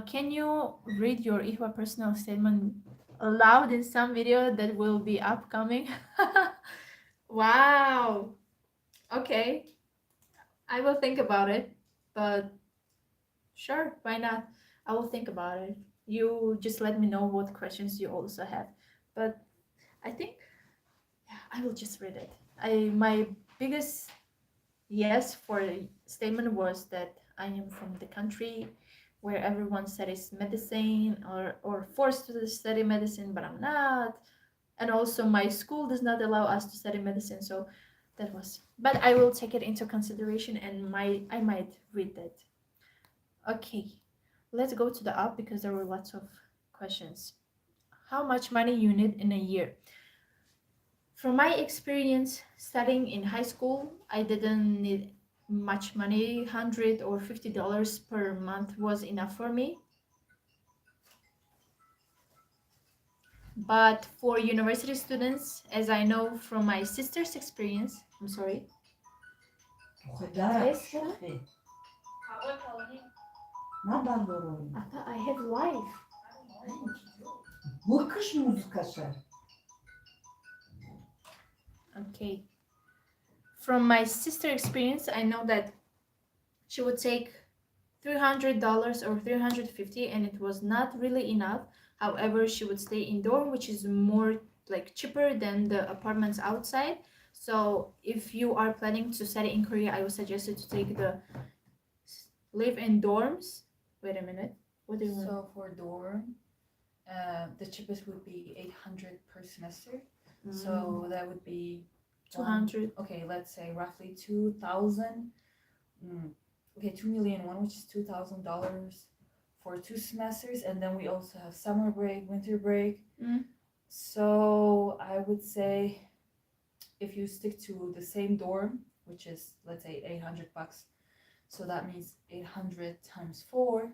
Can you read your EWHA personal statement aloud in some video that will be upcoming? Wow. Okay. I will think about it, but sure, why not? I will think about it. You just let me know what questions you also have. But I think, yeah, I will just read it. My biggest yes for the statement was that I am from the country where everyone studies medicine or forced to study medicine, but I'm not. And also my school does not allow us to study medicine, so that was. But I will take it into consideration and I might read that. Okay, let's go to the up because there were lots of questions. How much money you need in a year? From my experience studying in high school, I didn't need much money. $100 or $50 per month was enough for me. But for university students, as I know from my sister's experience, I'm sorry. I have life. Okay. From my sister experience, I know that she would take $300 or $350, and it was not really enough. However, she would stay in dorm, which is more like cheaper than the apartments outside. So if you are planning to study in Korea, I would suggest you to take the live in dorms. Wait a minute. What do you want? So for dorm, the cheapest would be 800 per semester. So that would be 200. Okay, let's say roughly 2,000. Okay, 2,000,001, which is $2,000 for 2 semesters, and then we also have summer break, winter break. So I would say if you stick to the same dorm, which is let's say $800, so that means 800 times 4,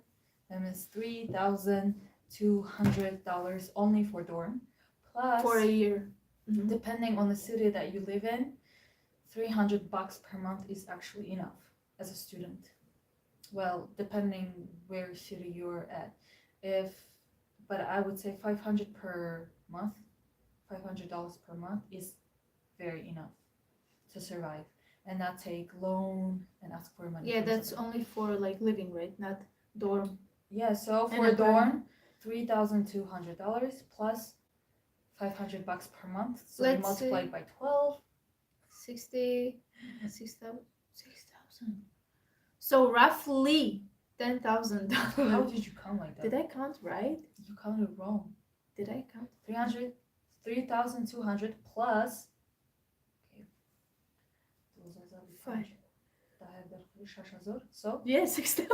that means $3,200 only for dorm, plus for a year. Depending on the city that you live in, $300 per month is actually enough as a student. Well, depending where city you're at. But I would say $500 per month, $500 per month is very enough to survive and not take loan and ask for money. Yeah, that's only for like living, right? Not dorm. Yeah, so for dorm, $3,200 plus $500 per month. So you multiply it by 12. 6,000. So roughly $10,000. How did you count like that? Did I count right? You counted wrong. Did I count? 3,200 plus. Okay. 5. So yeah, 6,000.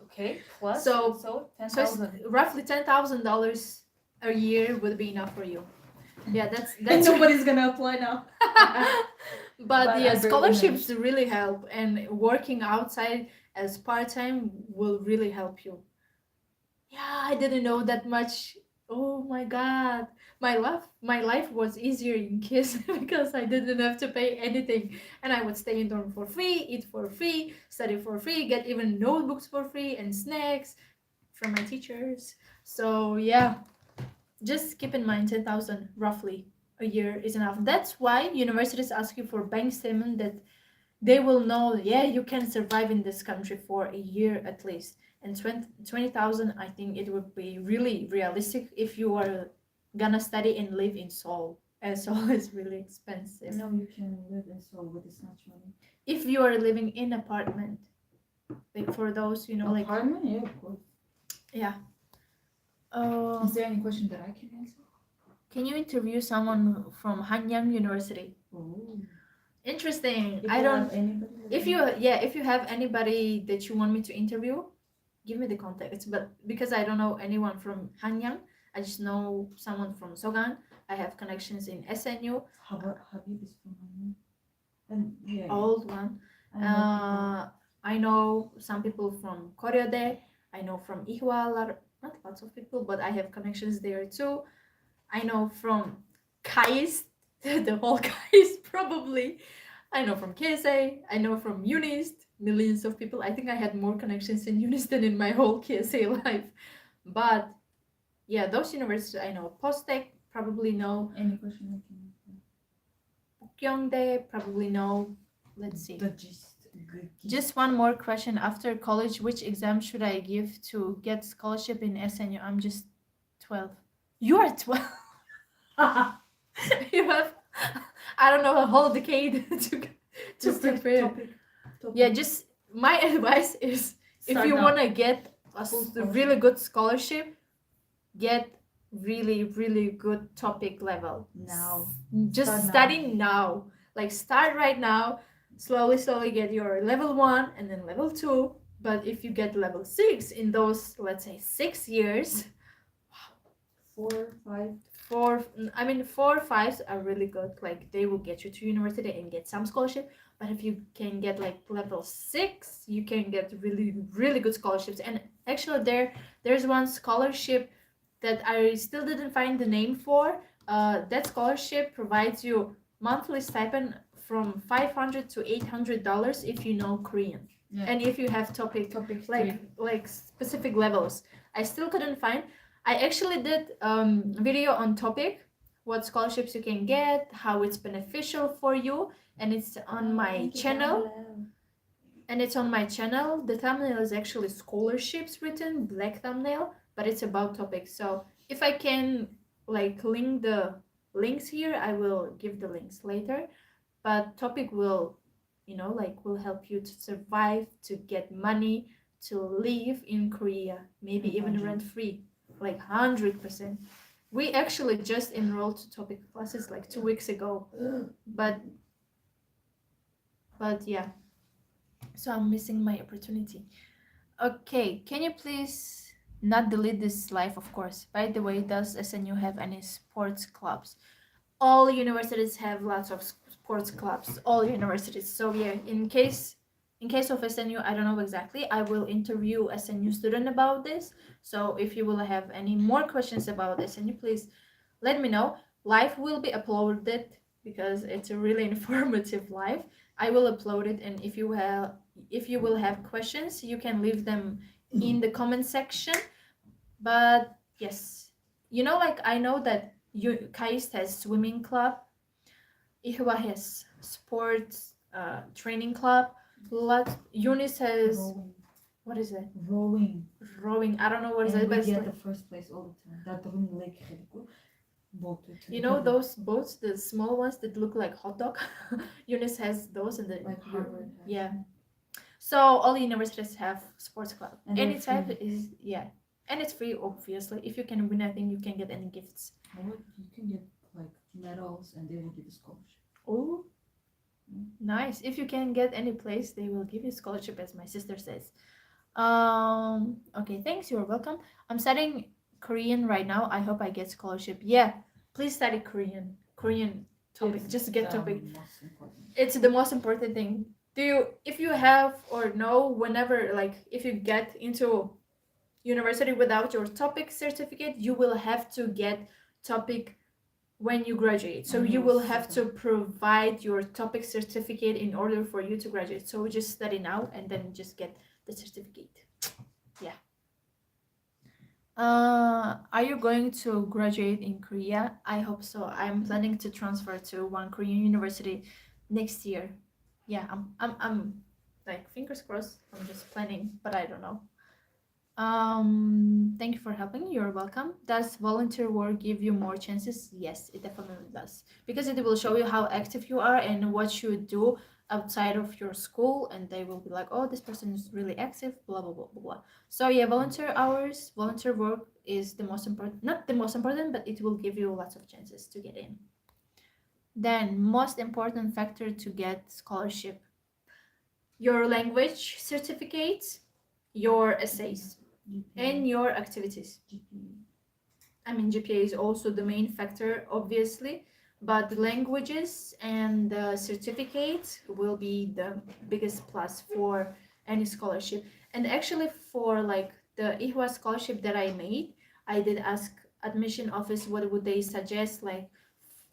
Okay, plus so 10,000. Roughly $10,000 a year would be enough for you. Yeah, that's and nobody's gonna apply now. but yeah, scholarships really help, and working outside as part-time will really help you. Yeah, I didn't know that much. Oh my god, my life was easier in KAIST because I didn't have to pay anything, and I would stay in dorm for free, eat for free, study for free, get even notebooks for free and snacks from my teachers. So yeah, just keep in mind 10,000 roughly a year is enough. That's why universities ask you for bank statement, that they will know, yeah, you can survive in this country for a year at least. And 20,000, I think it would be really realistic if you are gonna study and live in Seoul. And Seoul is really expensive. No, you can live in Seoul with this much money. If you are living in apartment, like for those, like apartment, yeah, of course. Yeah. Is there any question that I can answer? Can you interview someone from Hanyang University? Ooh. Interesting. If you have anybody that you want me to interview, give me the contacts. But because I don't know anyone from Hanyang, I just know someone from Sogang. I have connections in SNU. Habib is from Hanyang. And yeah, old one. I know some people from Koreode. I know from EWHA, not lots of people, but I have connections there too. I know from KAIST, the whole KAIST probably. I know from KSA, I know from UNIST, millions of people. I think I had more connections in UNIST than in my whole KSA life. But yeah, those universities I know. Posttech, probably know. Any question? Bukyongdae, probably know. Let's see. The gist. Just one more question. After college, which exam should I give to get scholarship in SNU? I'm just 12. You are 12. You have, I don't know, a whole decade to prepare. Topic. Yeah, just my advice is if you want to get a really good scholarship, get really, really good topic level. Now. Just study now. Like start right now. Slowly get your level 1 and then level 2. But if you get level 6 in those, let's say, 6 years, 4, 5. 4 or 5 are really good. Like they will get you to university and get some scholarship. But if you can get like level 6, you can get really, really good scholarships. And actually there's one scholarship that I still didn't find the name for. That scholarship provides you monthly stipend from $500 to $800 if you know Korean. Yeah. And if you have topic like specific levels. I still couldn't find. I actually did video on TOPIK, what scholarships you can get, how it's beneficial for you, and it's on my channel. And it's on my channel. The thumbnail is actually scholarships written, black thumbnail, but it's about TOPIK. So if I can like link the links here, I will give the links later. But TOPIK will, will help you to survive, to get money, to live in Korea, maybe even rent-free. Like 100%. We actually just enrolled to TOPIK classes like 2 weeks ago, but yeah. So I'm missing my opportunity. Okay, can you please not delete this live, of course. By the way, does SNU have any sports clubs? All universities have lots of sports clubs. All universities. So yeah, in case of SNU, I don't know exactly. I will interview SNU student about this. So if you will have any more questions about SNU, please let me know. Live will be uploaded because it's a really informative live. I will upload it, and if you will have questions, you can leave them in the comment section. But yes, I know that KAIST has swimming club. EWHA has sports training club. UNIS has Rowing. What is it? Rowing. I don't know what is it, We but get the first place all the time. That room lake boat. those boats, the small ones that look like hot dog. UNIS has those, and like Harvard has. Yeah. So all universities have sports club. And any type is and it's free, obviously. If you can win, I think you can get any gifts. You can get like medals, and they will give a scholarship. Oh, nice. If you can get any place, they will give you scholarship, as my sister says. Okay, thanks, you're welcome. I'm studying Korean right now. I hope I get scholarship. Yeah, please study Korean topic. Just get topic. It's the most important thing. If you have or know, whenever, like, if you get into university without your topic certificate, you will have to get topic when you graduate. So you will have to provide your topic certificate in order for you to graduate. So just study now and then just get the certificate. Yeah. Are you going to graduate in Korea? I hope so. I'm planning to transfer to one Korean university next year. Yeah, I'm like, fingers crossed. I'm just planning, but I don't know. Thank you for helping. You're welcome. Does volunteer work give you more chances? Yes, it definitely does, because it will show you how active you are and what you do outside of your school, and they will be like, oh, this person is really active, blah blah blah blah blah. So yeah, volunteer work is the most important, not the most important, but it will give you lots of chances to get in. Then, most important factor to get scholarship: your language certificates, your essays, and your activities. I mean, GPA is also the main factor, obviously, but languages and the certificates will be the biggest plus for any scholarship. And actually, for like the EWHA scholarship that I made, I did ask admission office what would they suggest, like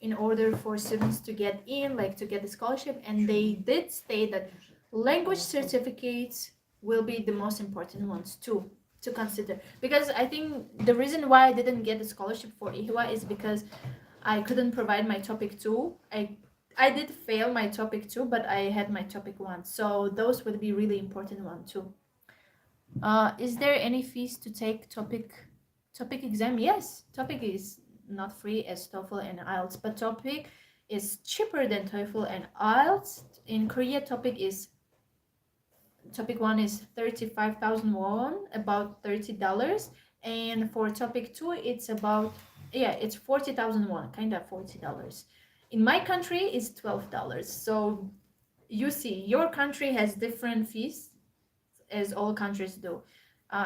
in order for students to get in, like to get the scholarship, and they did state that language certificates will be the most important ones too to consider, because I think the reason why I didn't get the scholarship for EWHA is because I couldn't provide my topic 2. I did fail my topic 2, but I had my topic 1, so those would be really important one too. Is there any fees to take topic exam? Yes, topic is not free as TOEFL and IELTS, but topic is cheaper than TOEFL and IELTS. In Korea, topic 1 is 35,000 won, about $30, and for topic 2 it's about, yeah, it's 40,000 won, kind of $40. In my country it's $12. So you see, your country has different fees, as all countries do.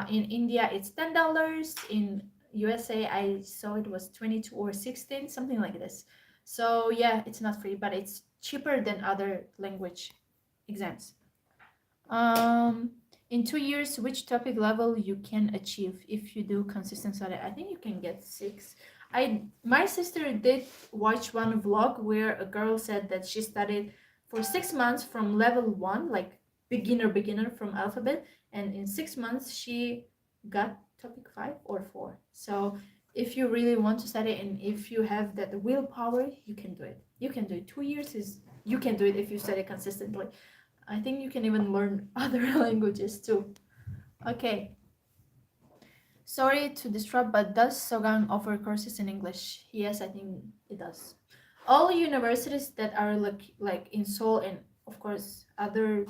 In India it's $10. In USA I saw it was 22 or 16, something like this. So yeah, it's not free, but it's cheaper than other language exams. In 2 years, which topic level you can achieve if you do consistent study? I think you can get 6. My sister did watch one vlog where a girl said that she studied for 6 months from level 1, like beginner from alphabet, and in 6 months she got topic 5 or 4. So if you really want to study and if you have that willpower, you can do it. You can do it. 2 years is, you can do it if you study consistently. I think you can even learn other languages too. Okay. Sorry to disrupt, but does Sogang offer courses in English? Yes, I think it does. All universities that are like in Seoul and of course other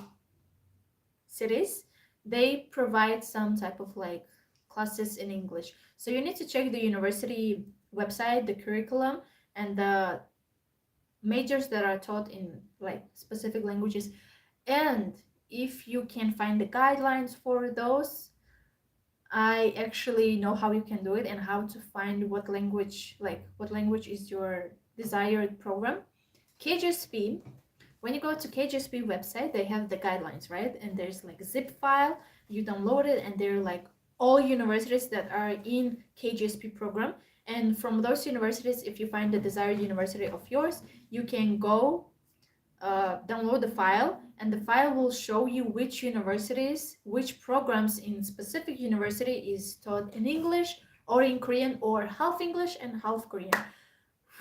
cities, they provide some type of like classes in English. So you need to check the university website, the curriculum, and the majors that are taught in like specific languages. And if you can find the guidelines for those, I actually know how you can do it and how to find what language is your desired program. KGSP, when you go to KGSP website, they have the guidelines, right? And there's like a zip file, you download it, and they're like all universities that are in KGSP program. And from those universities, if you find the desired university of yours, you can go download the file, and the file will show you which universities, which programs in specific university is taught in English or in Korean or half English and half Korean.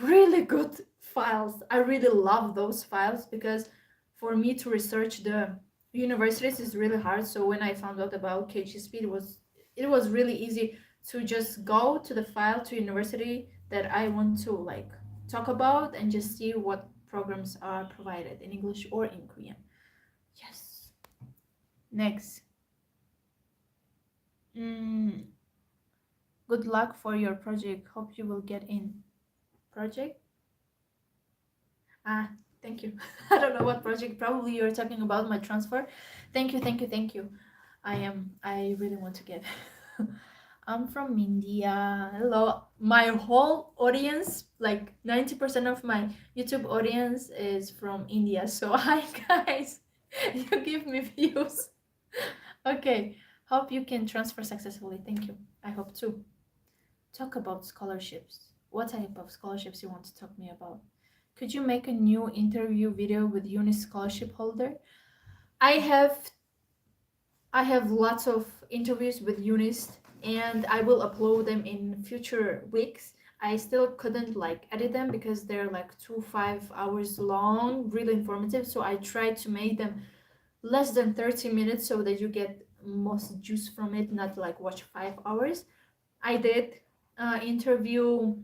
Really good files. I really love those files because for me to research the universities is really hard. So when I found out about KGSP, it was really easy to just go to the file to university that I want to like talk about and just see what programs are provided in English or in Korean. Yes. Next. Good luck for your project. Hope you will get in. Project? Thank you. I don't know what project. Probably you're talking about my transfer. Thank you. I really want to get. I'm from India. Hello. My whole audience, like 90% of my YouTube audience is from India. So hi guys. You give me views. Okay. Hope you can transfer successfully. Thank you. I hope too. Talk about scholarships. What type of scholarships you want to talk me about? Could you make a new interview video with UNIS scholarship holder? I have lots of interviews with UNIS and I will upload them in future weeks. I still couldn't like edit them because they're like 5 hours long, really informative. So I tried to make them less than 30 minutes so that you get most juice from it, not like watch 5 hours. I did interview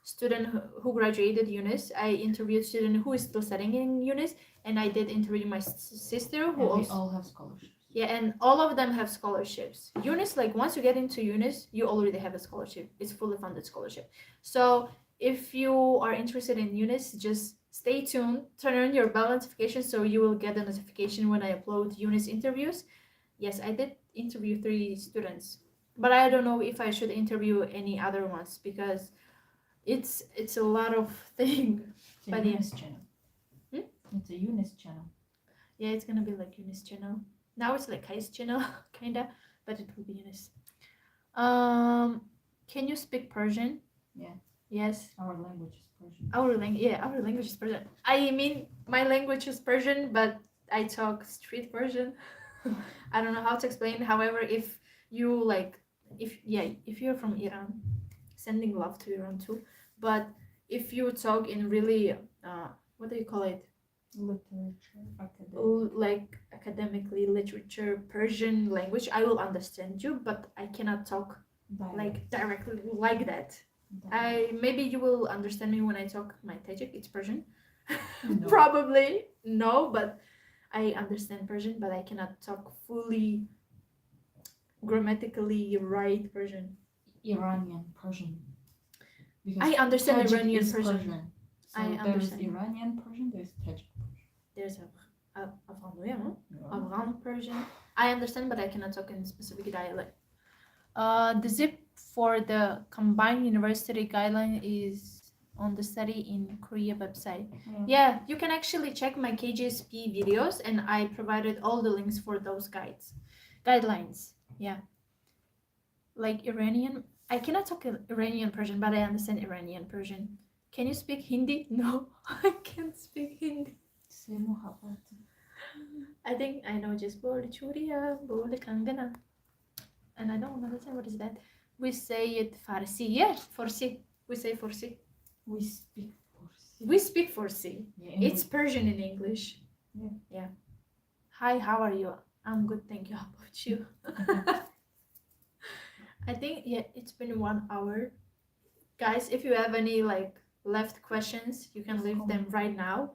student who graduated UNIS. I interviewed student who is still studying in UNIS, and I did interview my sister who and we all have scholarships. Yeah, and all of them have scholarships. UNIS, like once you get into UNIS, you already have a scholarship. It's fully funded scholarship. So if you are interested in UNIS, just stay tuned, turn on your bell notification so you will get a notification when I upload UNIS interviews. Yes, I did interview 3 students, but I don't know if I should interview any other ones because it's a lot of thing. It's a UNIS channel. It's a UNIS channel. Yeah, it's gonna be like UNIS channel. Now it's like KAIST channel, kinda, but it will be UNIS. Can you speak Persian? Yeah. Yes. Our language is Persian. Our language is Persian. I mean, my language is Persian, but I talk street Persian. I don't know how to explain. However, if you like, if you're from Iran, sending love to Iran too. But if you talk in really, what do you call it? Literature, academic. Like academically literature Persian language, I will understand you, but I cannot talk like directly like that. Maybe you will understand me when I talk my Tajik. It's Persian. No. Probably no, but I understand Persian, but I cannot talk fully grammatically right Persian. Iranian Persian. Because I understand Tajik Iranian is Persian. So I there's understand. Iranian Persian, there's Tajik Persian. There's Afghan Persian. I understand, but I cannot talk in specific dialect. The zip for the combined university guideline is on the study in Korea website. Yeah, you can actually check my KGSP videos, and I provided all the links for those guidelines. Yeah. Like Iranian, I cannot talk Iranian Persian, but I understand Iranian Persian. Can you speak Hindi? No, I can't speak Hindi. I think I know just bole churia, bole kangana. And I don't understand what is that. We say it Farsi. Yeah, Farsi. We say Farsi. We speak Farsi. We speak Farsi. Yeah, It's Persian in English. Yeah. Hi, how are you? I'm good, thank you. How about you? I think it's been 1 hour. Guys, if you have any like left questions, you can leave them right now,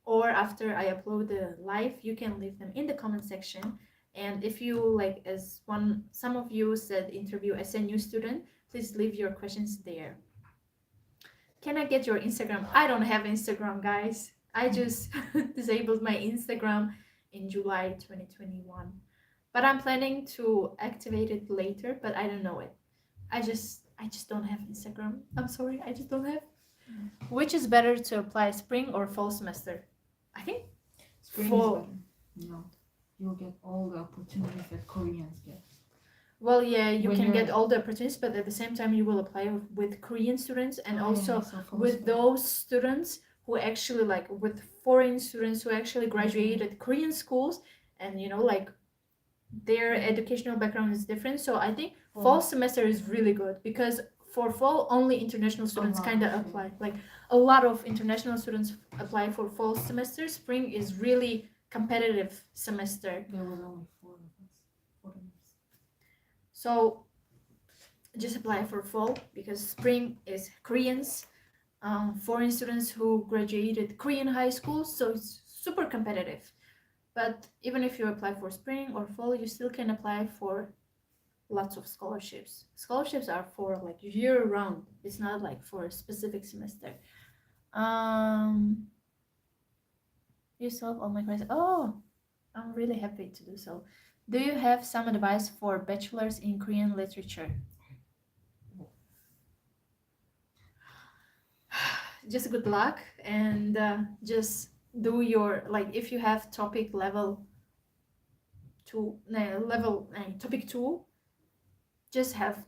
or after I upload the live, you can leave them in the comment section. And if you like, as some of you said, interview SNU student, please leave your questions there. Can I get your Instagram? I don't have Instagram, guys. I just disabled my Instagram in July 2021, but I'm planning to activate it later, but I don't know it. I just don't have Instagram. I'm sorry, I just don't have. Which is better to apply, spring or fall semester? I think spring fall. is better. No, you'll get all the opportunities that Koreans get. Well, yeah, you can get all the opportunities, but at the same time, you will apply with Korean students, and also with those students who actually like with foreign students who actually graduated Korean schools, and like their educational background is different. So I think fall semester is really good, because for fall only international students kind of apply. Like a lot of international students apply for fall semester. Spring is really competitive semester. There was only 4 of us. So just apply for fall, because spring is Koreans, foreign students who graduated Korean high schools, so it's super competitive. But even if you apply for spring or fall, you still can apply for lots of scholarships. Scholarships are for like year round. It's not like for a specific semester. You solve all my questions. Oh, I'm really happy to do so. Do you have some advice for bachelors in Korean literature? Just good luck, and just do your, like, if you have topic level 2, topic 2, just have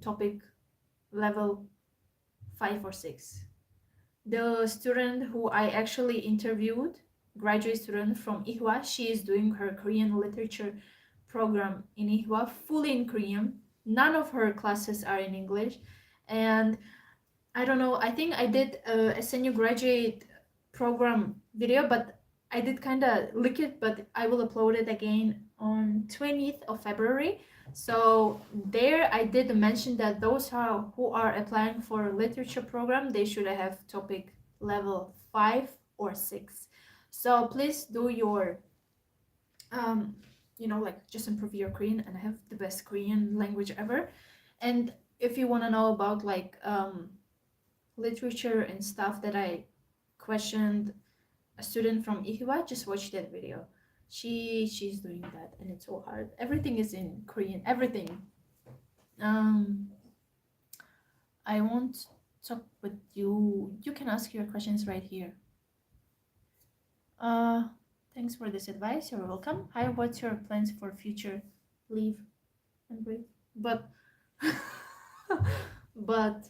topic level 5 or 6. The student who I actually interviewed, graduate student from EWHA, she is doing her Korean literature program in EWHA fully in Korean. None of her classes are in English, and I don't know, I think I did a SNU graduate program video, but I did kind of leak it, but I will upload it again on 20th of February. So there I did mention that those who are applying for a literature program, they should have topic level 5 or 6. So please do your just improve your Korean and have the best Korean language ever. And if you want to know about like literature and stuff that I questioned a student from EWHA, just watch that video. She's doing that, and it's so hard. Everything is in Korean, everything. I won't talk with you. You can ask your questions right here. Thanks for this advice. You're welcome. Hi, what's your plans for future? Leave and breathe. But But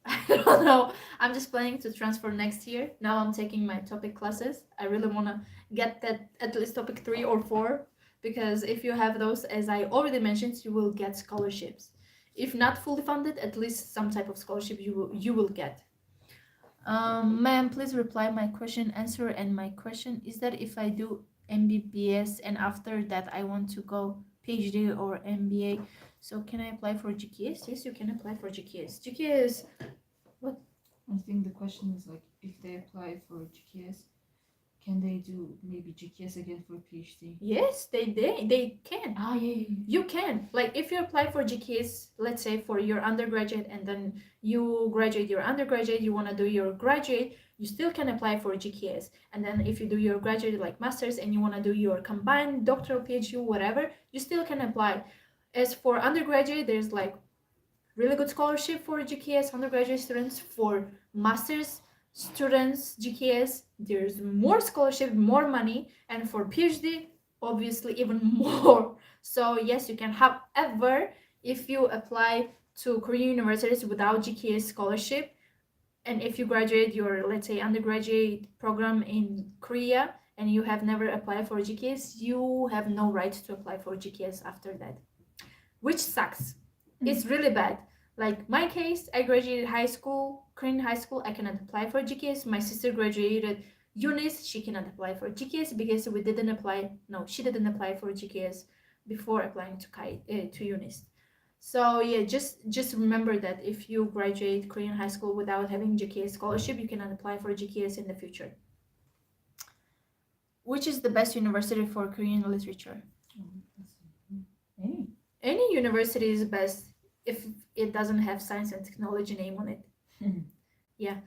I don't know. I'm just planning to transfer next year. Now I'm taking my TOPIK classes. I really want to get that at least TOPIK 3 or 4, because if you have those, as I already mentioned, you will get scholarships. If not fully funded, at least some type of scholarship you will get. Ma'am, please reply my question, answer, and my question is that if I do MBBS and after that I want to go PhD or MBA, so can I apply for GKS? Yes, you can apply for GKS. GKS, I think the question is like, if they apply for GKS, can they do maybe GKS again for PhD? yes, they can. Ah, yeah. You can. Like, if you apply for GKS, let's say for your undergraduate, and then you graduate your undergraduate, you want to do your graduate, you still can apply for GKS. And then if you do your graduate, like master's, and you want to do your combined doctoral PhD, whatever, you still can apply. As for undergraduate, there's like really good scholarship for GKS undergraduate students. For master's students, GKS, there's more scholarship, more money, and for PhD, obviously even more. So yes, you can. However, if you apply to Korean universities without GKS scholarship, and if you graduate your, let's say, undergraduate program in Korea and you have never applied for GKS, you have no right to apply for GKS after that, which sucks. It's really bad. Like my case, I graduated high school, Korean high school, I cannot apply for GKS. My sister graduated UNIST, she cannot apply for GKS because she didn't apply for GKS before applying to UNIST. So yeah, just remember that if you graduate Korean high school without having GKS scholarship, you cannot apply for GKS in the future. Which is the best university for Korean literature? Any university is best if it doesn't have science and technology name on it. Yeah,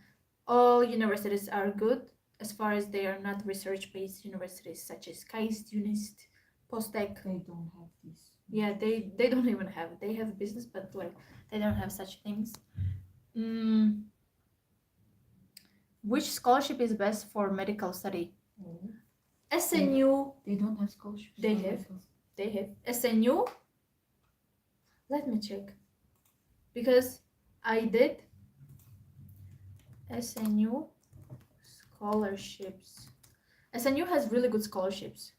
all universities are good as far as they are not research-based universities such as KAIST, UNIST, PostTech. They don't have this. Yeah, they don't even have it. They have business, but like they don't have such things. Which scholarship is best for medical study? SNU. They don't have scholarships. They have SNU. Let me check, because I did SNU scholarships. SNU has really good scholarships.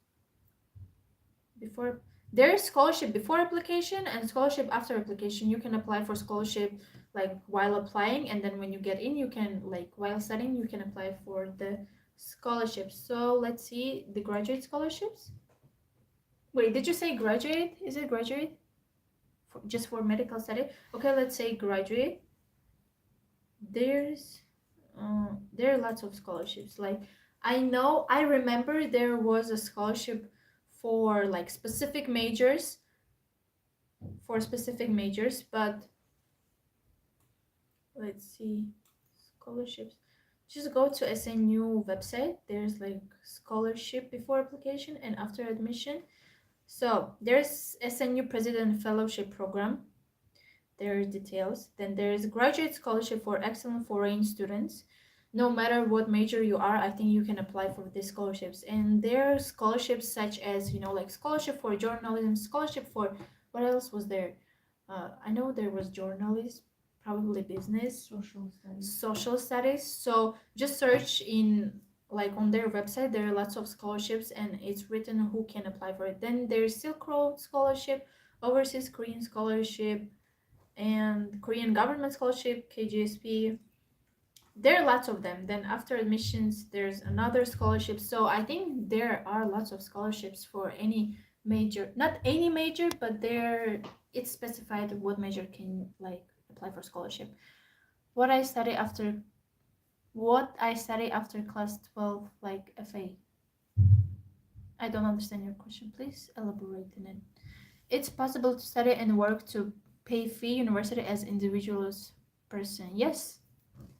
There's scholarship before application and scholarship after application. You can apply for scholarship like while applying, and then when you get in, you can, like while studying, you can apply for the scholarships. So let's see the graduate scholarships. Wait, did you say graduate? Is it graduate? Just for medical study? Okay, let's say graduate. There are lots of scholarships. Like I remember there was a scholarship for like specific majors, but let's see, scholarships. Just go to SNU website. There's like scholarship before application and after admission. So there's SNU President Fellowship Program. There are details. Then there's graduate scholarship for excellent foreign students. No matter what major you are, I think you can apply for these scholarships. And there are scholarships such as, like scholarship for journalism, scholarship for, what else was there? I know there was journalism, probably business, social studies. So just search in, like on their website, there are lots of scholarships and it's written who can apply for it. Then there's Silk Road Scholarship, Overseas Korean Scholarship, and Korean Government Scholarship, KGSP. There are lots of them. Then after admissions, there's another scholarship. So I think there are lots of scholarships for any major, not any major, but it's specified what major can like apply for scholarship. What I study after class 12, like FA. I don't understand your question. Please elaborate in it. It's possible to study and work to pay fee university as individuals person. Yes,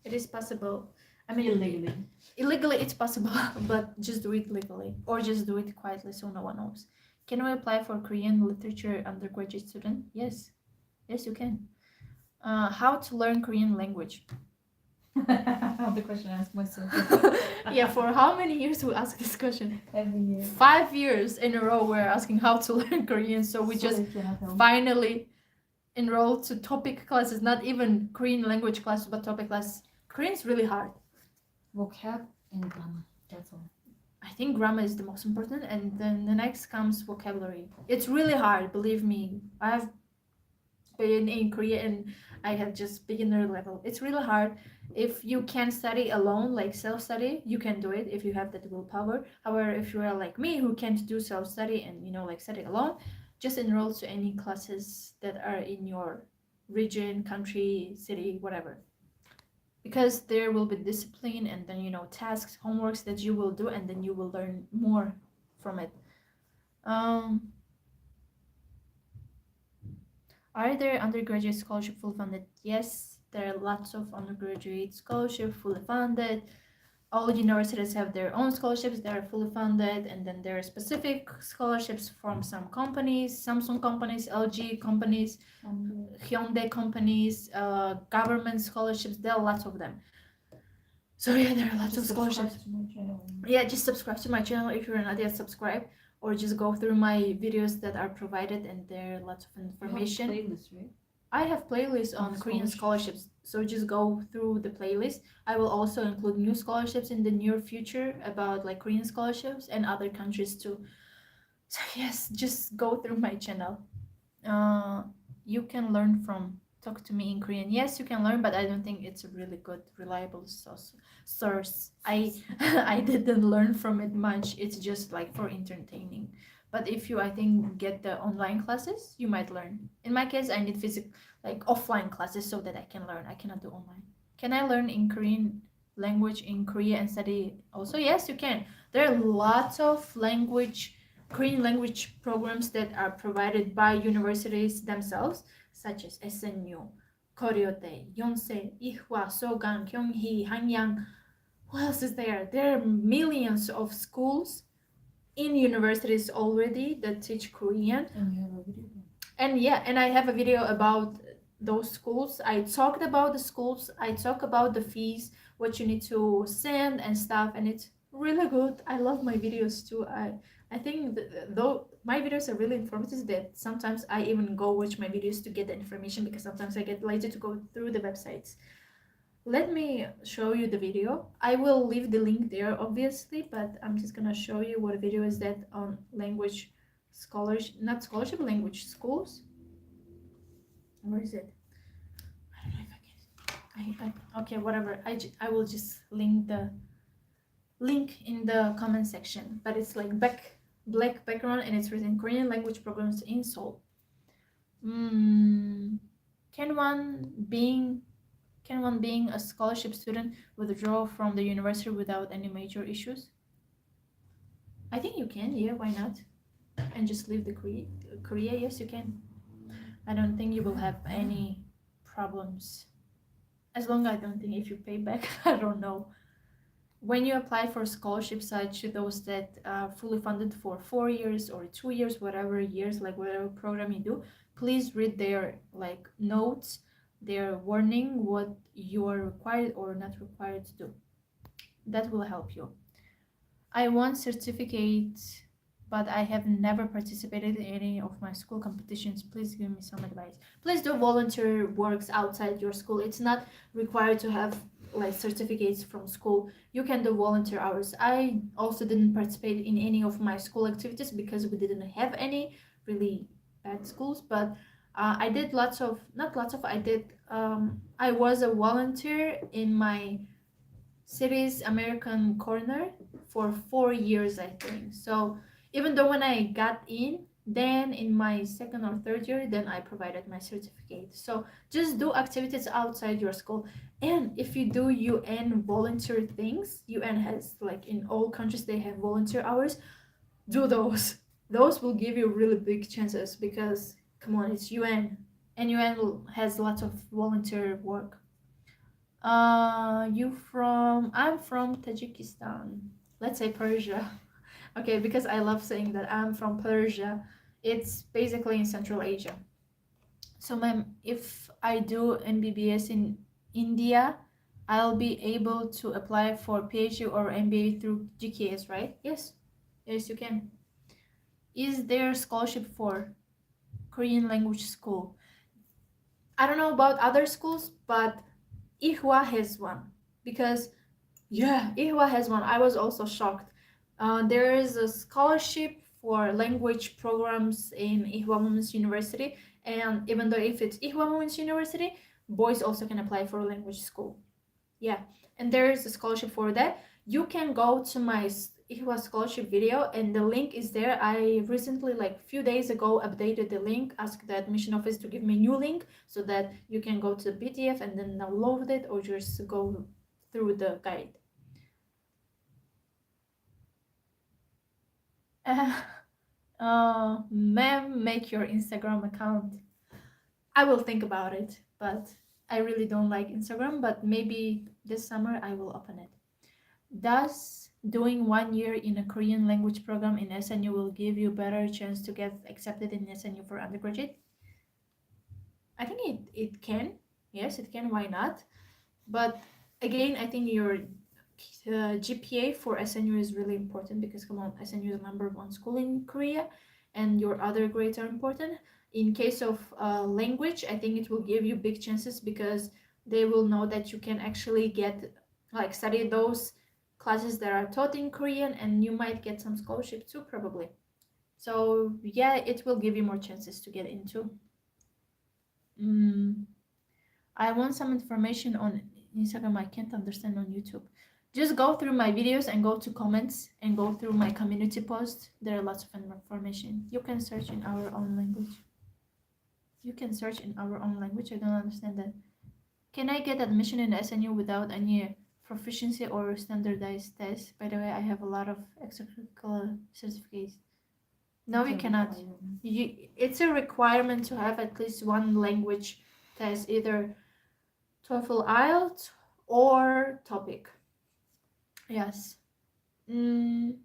it is possible. I mean, illegally it's possible, but just do it legally or just do it quietly so no one knows. Can we apply for Korean literature undergraduate student? Yes, you can. How to learn Korean language? The question I ask myself. Yeah, for how many years we ask this question? Every year. 5 years in a row we're asking how to learn Korean, so we just finally enroll to TOPIK classes, not even Korean language classes, but TOPIK classes. Korean is really hard. Vocab and grammar. That's all. I think grammar is the most important, and then the next comes vocabulary. It's really hard, believe me. I've been in Korea and I have just beginner level. It's really hard. If you can study alone, like self-study, you can do it if you have that willpower. However, if you are like me who can't do self-study and like study alone, just enroll to any classes that are in your region, country, city, whatever. Because there will be discipline and then tasks, homeworks that you will do, and then you will learn more from it. Are there undergraduate scholarship fully funded? Yes, there are lots of undergraduate scholarship fully funded. All universities have their own scholarships that are fully funded, and then there are specific scholarships from some companies, Samsung companies, LG companies, Hyundai companies, government scholarships. There are lots of them. So yeah, there are lots of scholarships. Yeah, just subscribe to my channel if you're not yet subscribed, or just go through my videos that are provided, and there are lots of information. You have playlists, right? I have playlists on Korean scholarships, so just go through the playlist. I will also include new scholarships in the near future about like Korean scholarships and other countries too. So yes, just go through my channel. You can learn from Talk to Me in Korean. Yes, you can learn, but I don't think it's a really good, reliable source. I didn't learn from it much. It's just like for entertaining. But if you, I think, get the online classes, you might learn. In my case, I need like offline classes so that I can learn. I cannot do online. Can I learn in Korean language in Korea and study also? Yes, you can. There are lots of Korean language programs that are provided by universities themselves, such as SNU, Koryote, Yonsei, EWHA, Sogang, Kyunghee, Hanyang. Who else is there? There are millions of schools in universities already that teach Korean. And you have a video. And I have a video about those schools. I talked about the schools. I talk about the fees, what you need to send and stuff, and it's really good. I love my videos too. I think though my videos are really informative, that sometimes I even go watch my videos to get the information, because sometimes I get lazy to go through the websites. Let me show you the video. I will leave the link there obviously, but I'm just gonna show you what video is that on language not scholarship, language schools. Where is it? I don't know if I can. Okay, whatever. I will just link the link in the comment section, but it's like black background and it's written Korean language programs in Seoul. Can one being a scholarship student withdraw from the university without any major issues? I think you can. Yeah, why not? And just leave the Korea. Yes, you can. I don't think you will have any problems, as long as I don't think if you pay back. I don't know. When you apply for scholarships, such those that are fully funded for 4 years or 2 years, whatever years, like whatever program you do, please read their like notes, their warning, what you are required or not required to do. That will help you. I want certificate, but I have never participated in any of my school competitions. Please give me some advice. Please do volunteer works outside your school. It's not required to have like certificates from school. You can do volunteer hours. I also didn't participate in any of my school activities because we didn't have any really bad schools, but I did I was a volunteer in my city's American corner for 4 years, I think. So even though when I got in, then in my second or third year, then I provided my certificate. So just do activities outside your school. And if you do UN volunteer things, UN has like in all countries they have volunteer hours, do those. Those will give you really big chances, because come on, it's UN, and UN has lots of volunteer work. I'm from Tajikistan. Let's say Persia. Okay, because I love saying that I'm from Persia. It's basically in Central Asia. So ma'am, if I do MBBS in India, I'll be able to apply for PhD or MBA through GKS, right? Yes. Yes, you can. Is there scholarship for Korean language school? I don't know about other schools, but EWHA has one. Because, yeah, EWHA has one. I was also shocked. There is a scholarship for language programs in EWHA Women's University. And even though if it's EWHA Women's University, boys also can apply for a language school. Yeah, and there is a scholarship for that. You can go to my EWHA scholarship video, and the link is there. I recently, like a few days ago, updated the link, asked the admission office to give me a new link so that you can go to the PDF and then download it, or just go through the guide. Ma'am, make your Instagram account. I will think about it, but I really don't like Instagram, but maybe this summer I will open it. Does doing 1 year in a Korean language program in SNU will give you better chance to get accepted in SNU for undergraduate? I think it can. Yes, it can. Why not? But again, I think your GPA for SNU is really important because, come on, SNU is the #1 school in Korea, and your other grades are important. In case of language, I think it will give you big chances because they will know that you can actually get, like, study those classes that are taught in Korean, and you might get some scholarship too, probably. So yeah, it will give you more chances to get into. I want some information on Instagram. I can't understand on YouTube. Just go through my videos and go to comments and go through my community posts. There are lots of information. You can search in our own language. You can search in our own language. I don't understand that. Can I get admission in SNU without any proficiency or standardized tests? By the way, I have a lot of extracurricular certificates. No, you cannot. It's a requirement to have at least one language test, either TOEFL, IELTS, or TOPIK. Yes. You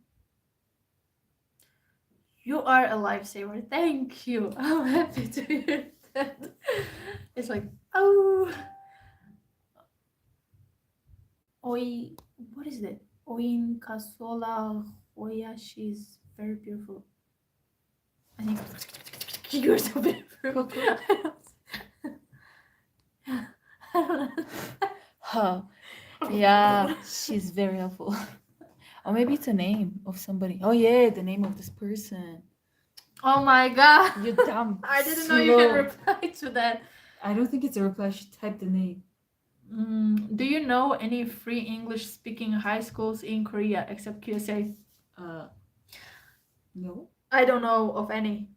are a lifesaver. Thank you. I'm happy to hear that. It's like, oh. Oi, what is that? Oin Kasola Oya, she's very beautiful. I think you're so beautiful. I don't know. Huh. Yeah, she's very helpful. Or maybe it's a name of somebody. Oh yeah, the name of this person. Oh my god. You dumb. I didn't know you can reply to that. I don't think it's a reply. She typed the name. Do you know any free English speaking high schools in Korea except KSA? No. I don't know of any.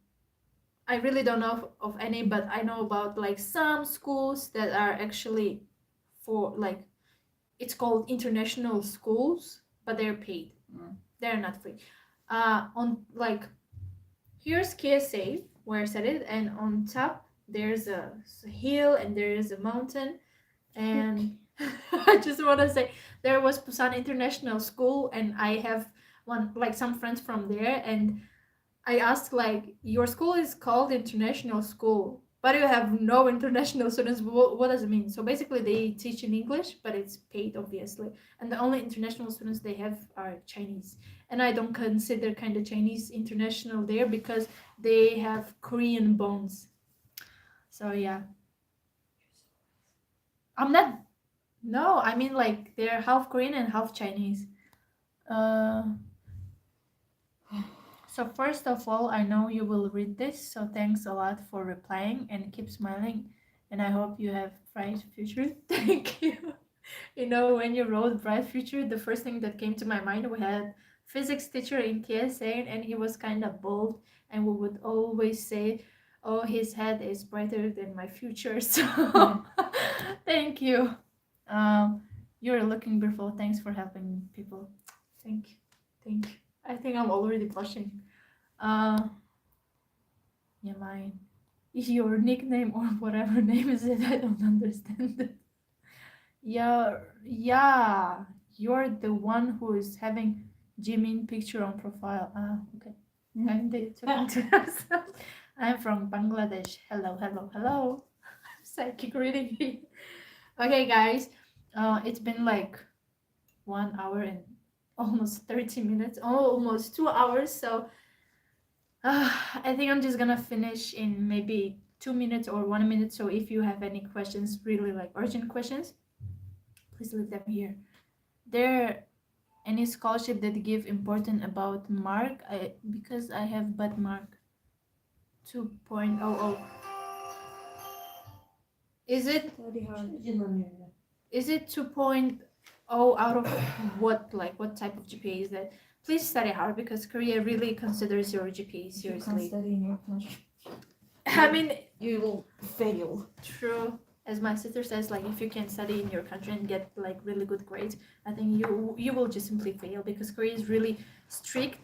I really don't know of any, but I know about like some schools that are actually for like, it's called international schools, but they're paid. They're not free. On like, here's KSA where I said it, and on top there's a hill and there is a mountain, and I just want to say there was Busan International School, and I have some friends from there, and I asked, like, your school is called international school, but you have no international students. What does it mean? So basically, they teach in English, but it's paid, obviously. And the only international students they have are Chinese. And I don't consider kind of Chinese international there because they have Korean bones. So yeah. I'm not. No, I mean, like, they're half Korean and half Chinese. So first of all, I know you will read this, so thanks a lot for replying and keep smiling. And I hope you have bright future. Thank you. You know, when you wrote bright future, the first thing that came to my mind, we had physics teacher in KSA, and he was kind of bold, and we would always say, oh, his head is brighter than my future. So thank you. You're looking beautiful. Thanks for helping people. Thank you. Thank you. I think I'm already blushing. Yeah, mine. Your nickname or whatever name is it? I don't understand it. Yeah, you're the one who is having Jimin picture on profile. Okay. I'm talking to myself. I'm from Bangladesh. Hello, hello, hello. Psychic reading here. Okay, guys. It's been like 1 hour and almost 30 minutes, almost 2 hours. So I think I'm just gonna finish in maybe 2 minutes or 1 minute. So if you have any questions, really like urgent questions, please leave them here. There any scholarship that give important about mark? Because I have bad mark 2.00. Is it 2.0 out of what, like what type of GPA is that? Please study hard because Korea really considers your GPA If you can't seriously. study in your country, I mean, you will fail. true. As my sister says, like if you can study in your country and get like really good grades, I think you will just simply fail because Korea is really strict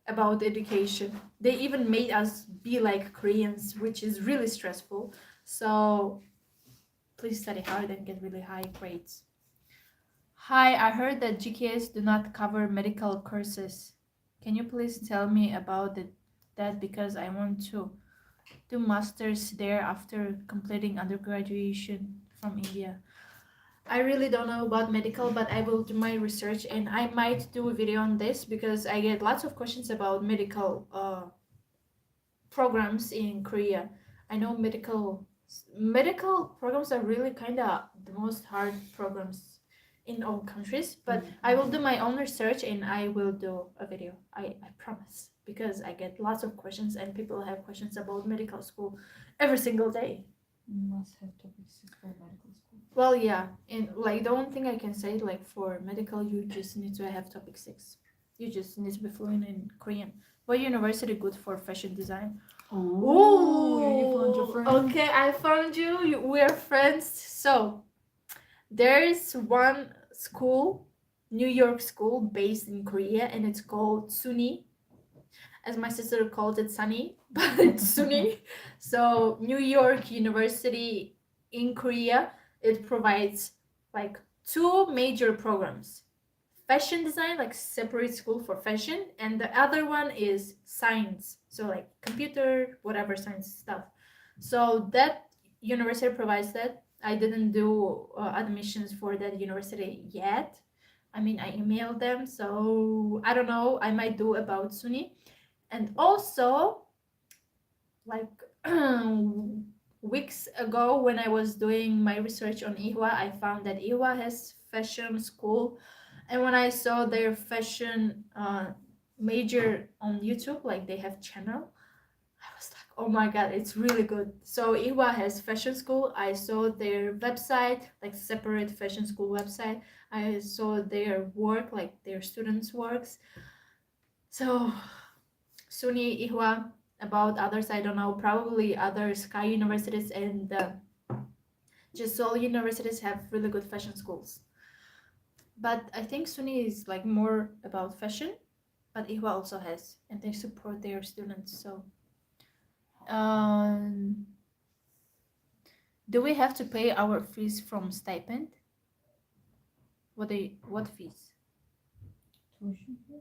about education. They even made us be like Koreans, which is really stressful. So please study hard and get really high grades. Hi, I heard that GKS do not cover medical courses. Can you please tell me about that because I want to do masters there after completing undergraduate from India. I really don't know about medical, but I will do my research and I might do a video on this because I get lots of questions about medical programs in Korea. I know medical programs are really kind of the most hard programs in all countries, but I will do my own research and I will do a video. I promise, because I get lots of questions and people have questions about medical school every single day. You must have topics for medical school. Well, yeah, and like the only thing I can say, like for medical, you just need to have topic 6. You just need to be fluent in Korean. What university good for fashion design? Oh, you found your friend. Okay, I found you. We're friends. So there's one school, New York school, based in Korea, and it's called SUNY. As my sister called it Sunny, but it's SUNY. So New York University in Korea, it provides like 2 major programs. Fashion design, like separate school for fashion, and the other one is science, so like computer, whatever science stuff. So that university provides that. I didn't do admissions for that university yet. I mean, I emailed them, so I don't know. I might do about SUNY. And also, like weeks ago, when I was doing my research on EWHA, I found that EWHA has fashion school. And when I saw their fashion major on YouTube, like they have channel, I was like, oh my god, it's really good. So EWHA has fashion school. I saw their website, like separate fashion school website. I saw their work, like their students' works. So SUNY, EWHA, about others, I don't know. Probably other Sky universities and just all universities have really good fashion schools. But I think SUNY is like more about fashion, but EWHA also has, and they support their students. So, do we have to pay our fees from stipend? What fees? Tuition fee?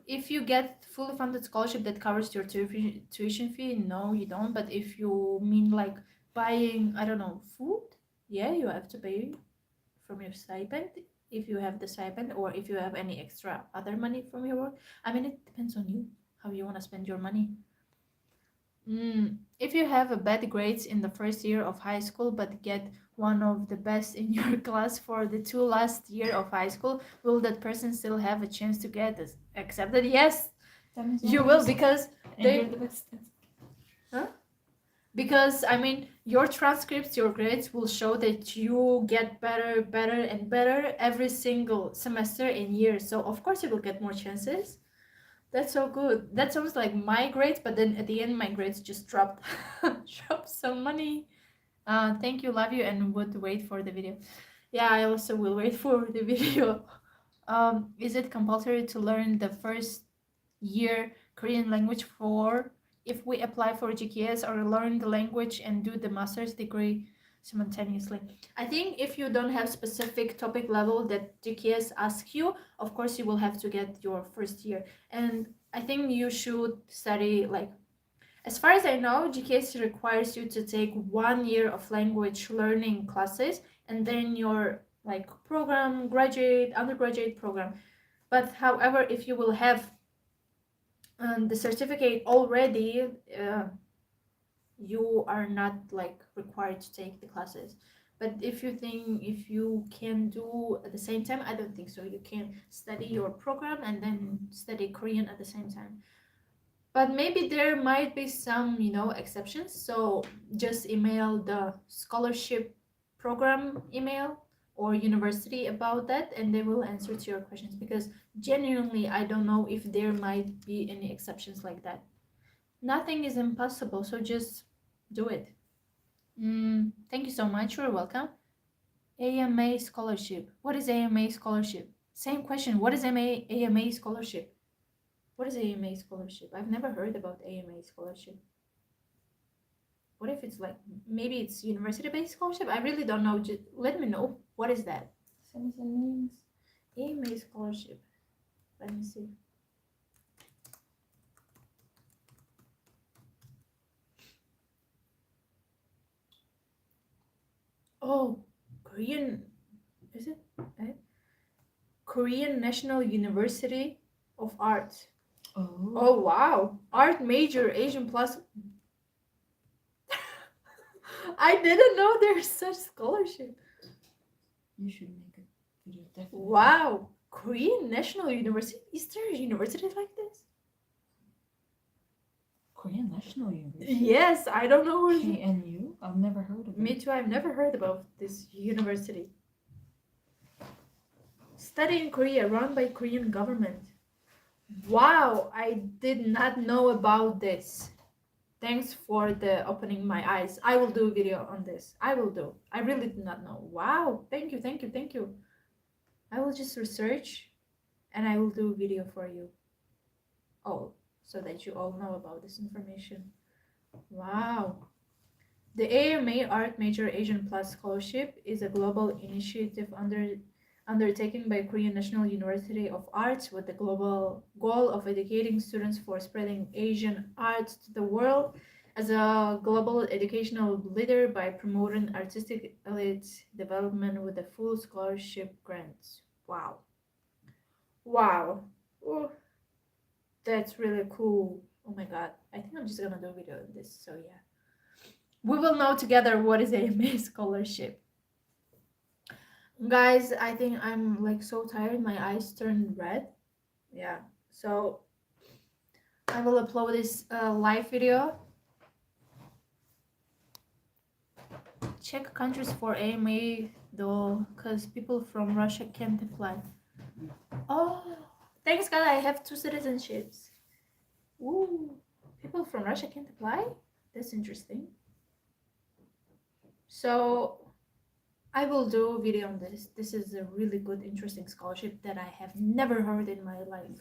If you get fully funded scholarship that covers your tuition fee, no, you don't. But if you mean like buying, I don't know, food, yeah, you have to pay from your stipend if you have the stipend, or if you have any extra other money from your work. I mean, it depends on you, how you want to spend your money. If you have a bad grades in the first year of high school but get one of the best in your class for the 2 last year of high school, will that person still have a chance to get accepted? Yes, you will, because you're the best. Because I mean, your transcripts, your grades will show that you get better and better every single semester and year. So of course you will get more chances. That's so good. That sounds like my grades, but then at the end my grades just dropped some money. Thank you, love you, and would wait for the video. Yeah, I also will wait for the video. Is it compulsory to learn the first year Korean language for if we apply for GKS or learn the language and do the master's degree simultaneously? I think if you don't have specific topic level that GKS asks you, of course you will have to get your first year. And I think you should study, like, as far as I know, GKS requires you to take 1 year of language learning classes and then your like program, undergraduate program. But however, if you will have the certificate already, you are not like required to take the classes. But if you think if you can do at the same time, I don't think so. You can study your program and then study Korean at the same time. But maybe there might be some, exceptions. So just email the scholarship program email or university about that, and they will answer to your questions. Because genuinely, I don't know if there might be any exceptions like that. Nothing is impossible, so just do it. Thank you so much. You're welcome. AMA scholarship. What is AMA scholarship? Same question. What is AMA scholarship? What is AMA scholarship? I've never heard about AMA scholarship. What if it's like, maybe it's university-based scholarship? I really don't know. Just let me know. What is that? Send me some names. AMA scholarship. Let me see. Oh, Korean. Is it? Korean National University of Art. Oh wow. Art major, Asian plus. I didn't know there's such scholarship. You should make a video, definitely. Wow. Korean National University? Is there a university like this? Korean National University? Yes, I don't know where. KNU? I've never heard of it. Me too, I've never heard about this university. Study in Korea, run by Korean government. Wow, I did not know about this. Thanks for the opening my eyes. I will do a video on this. I will do. I really did not know. Wow, thank you, thank you, thank you. I will just research and I will do a video for you all so that you all know about this information. Wow. The AMA Art Major Asian Plus Scholarship is a global initiative undertaken by Korean National University of Arts with the global goal of educating students for spreading Asian art to the world as a global educational leader by promoting artistic elite development with a full scholarship grants. Wow. Wow. Ooh, that's really cool. Oh my god. I think I'm just gonna do a video on this, so yeah. We will know together what is AMA scholarship. Guys, I think I'm like so tired. My eyes turned red. Yeah. So I will upload this live video. Check countries for AMA though, because people from Russia can't apply. Oh, thanks God, I have 2 citizenships. Ooh, people from Russia can't apply? That's interesting. So I will do a video on this. This is a really good, interesting scholarship that I have never heard in my life.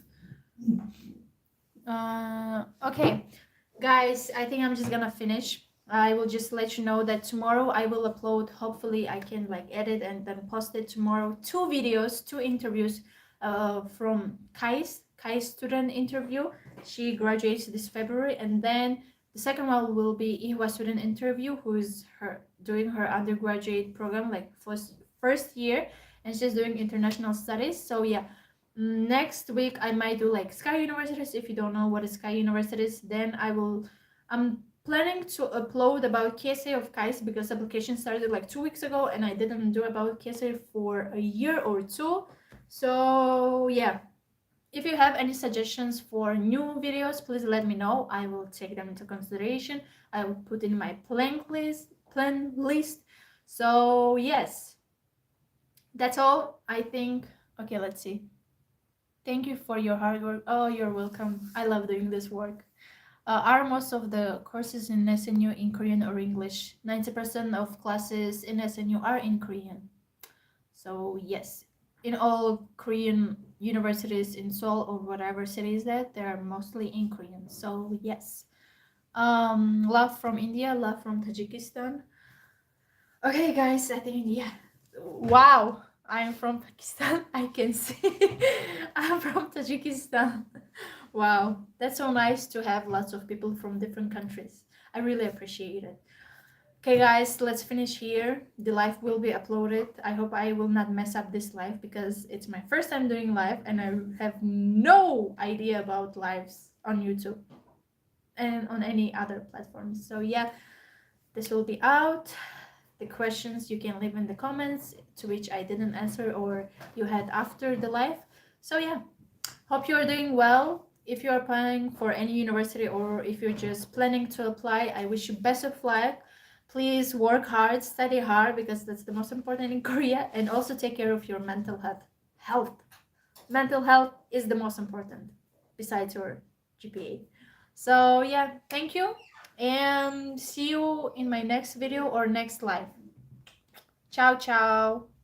Okay, guys, I think I'm just gonna finish. I will just let you know that tomorrow I will upload. Hopefully, I can like edit and then post it tomorrow. 2 videos, 2 interviews from KAIST student interview. She graduates this February, and then the second one will be EWHA student interview, who is doing her undergraduate program, like first year, and she's doing international studies. So yeah, next week I might do like Sky Universities. If you don't know what is Sky Universities, then I'm planning to upload about KSA of KAIST because application started like 2 weeks ago and I didn't do about KSA for a year or 2. So yeah, if you have any suggestions for new videos, please let me know. I will take them into consideration. I will put in my plan list. So yes, that's all. I think. Okay, let's see. Thank you for your hard work. Oh, you're welcome. I love doing this work. Are most of the courses in SNU in Korean or English? 90% of classes in SNU are in Korean. So yes, in all Korean universities in Seoul or whatever cities that they are mostly in Korean. So yes. Love from India, love from Tajikistan. Okay guys, I think yeah. Wow, I'm from Pakistan. I can see. I'm from Tajikistan. Wow, that's so nice to have lots of people from different countries. I really appreciate it. Okay guys, let's finish here. The live will be uploaded. I hope I will not mess up this live because it's my first time doing live and I have no idea about lives on YouTube and on any other platforms. So yeah, this will be out. The questions you can leave in the comments to which I didn't answer or you had after the live. So yeah, hope you are doing well. If you are applying for any university or if you're just planning to apply, I wish you best of luck. Please work hard, study hard because that's the most important in Korea, and also take care of your mental health. Mental health is the most important besides your GPA. So yeah, thank you and see you in my next video or next live. Ciao ciao.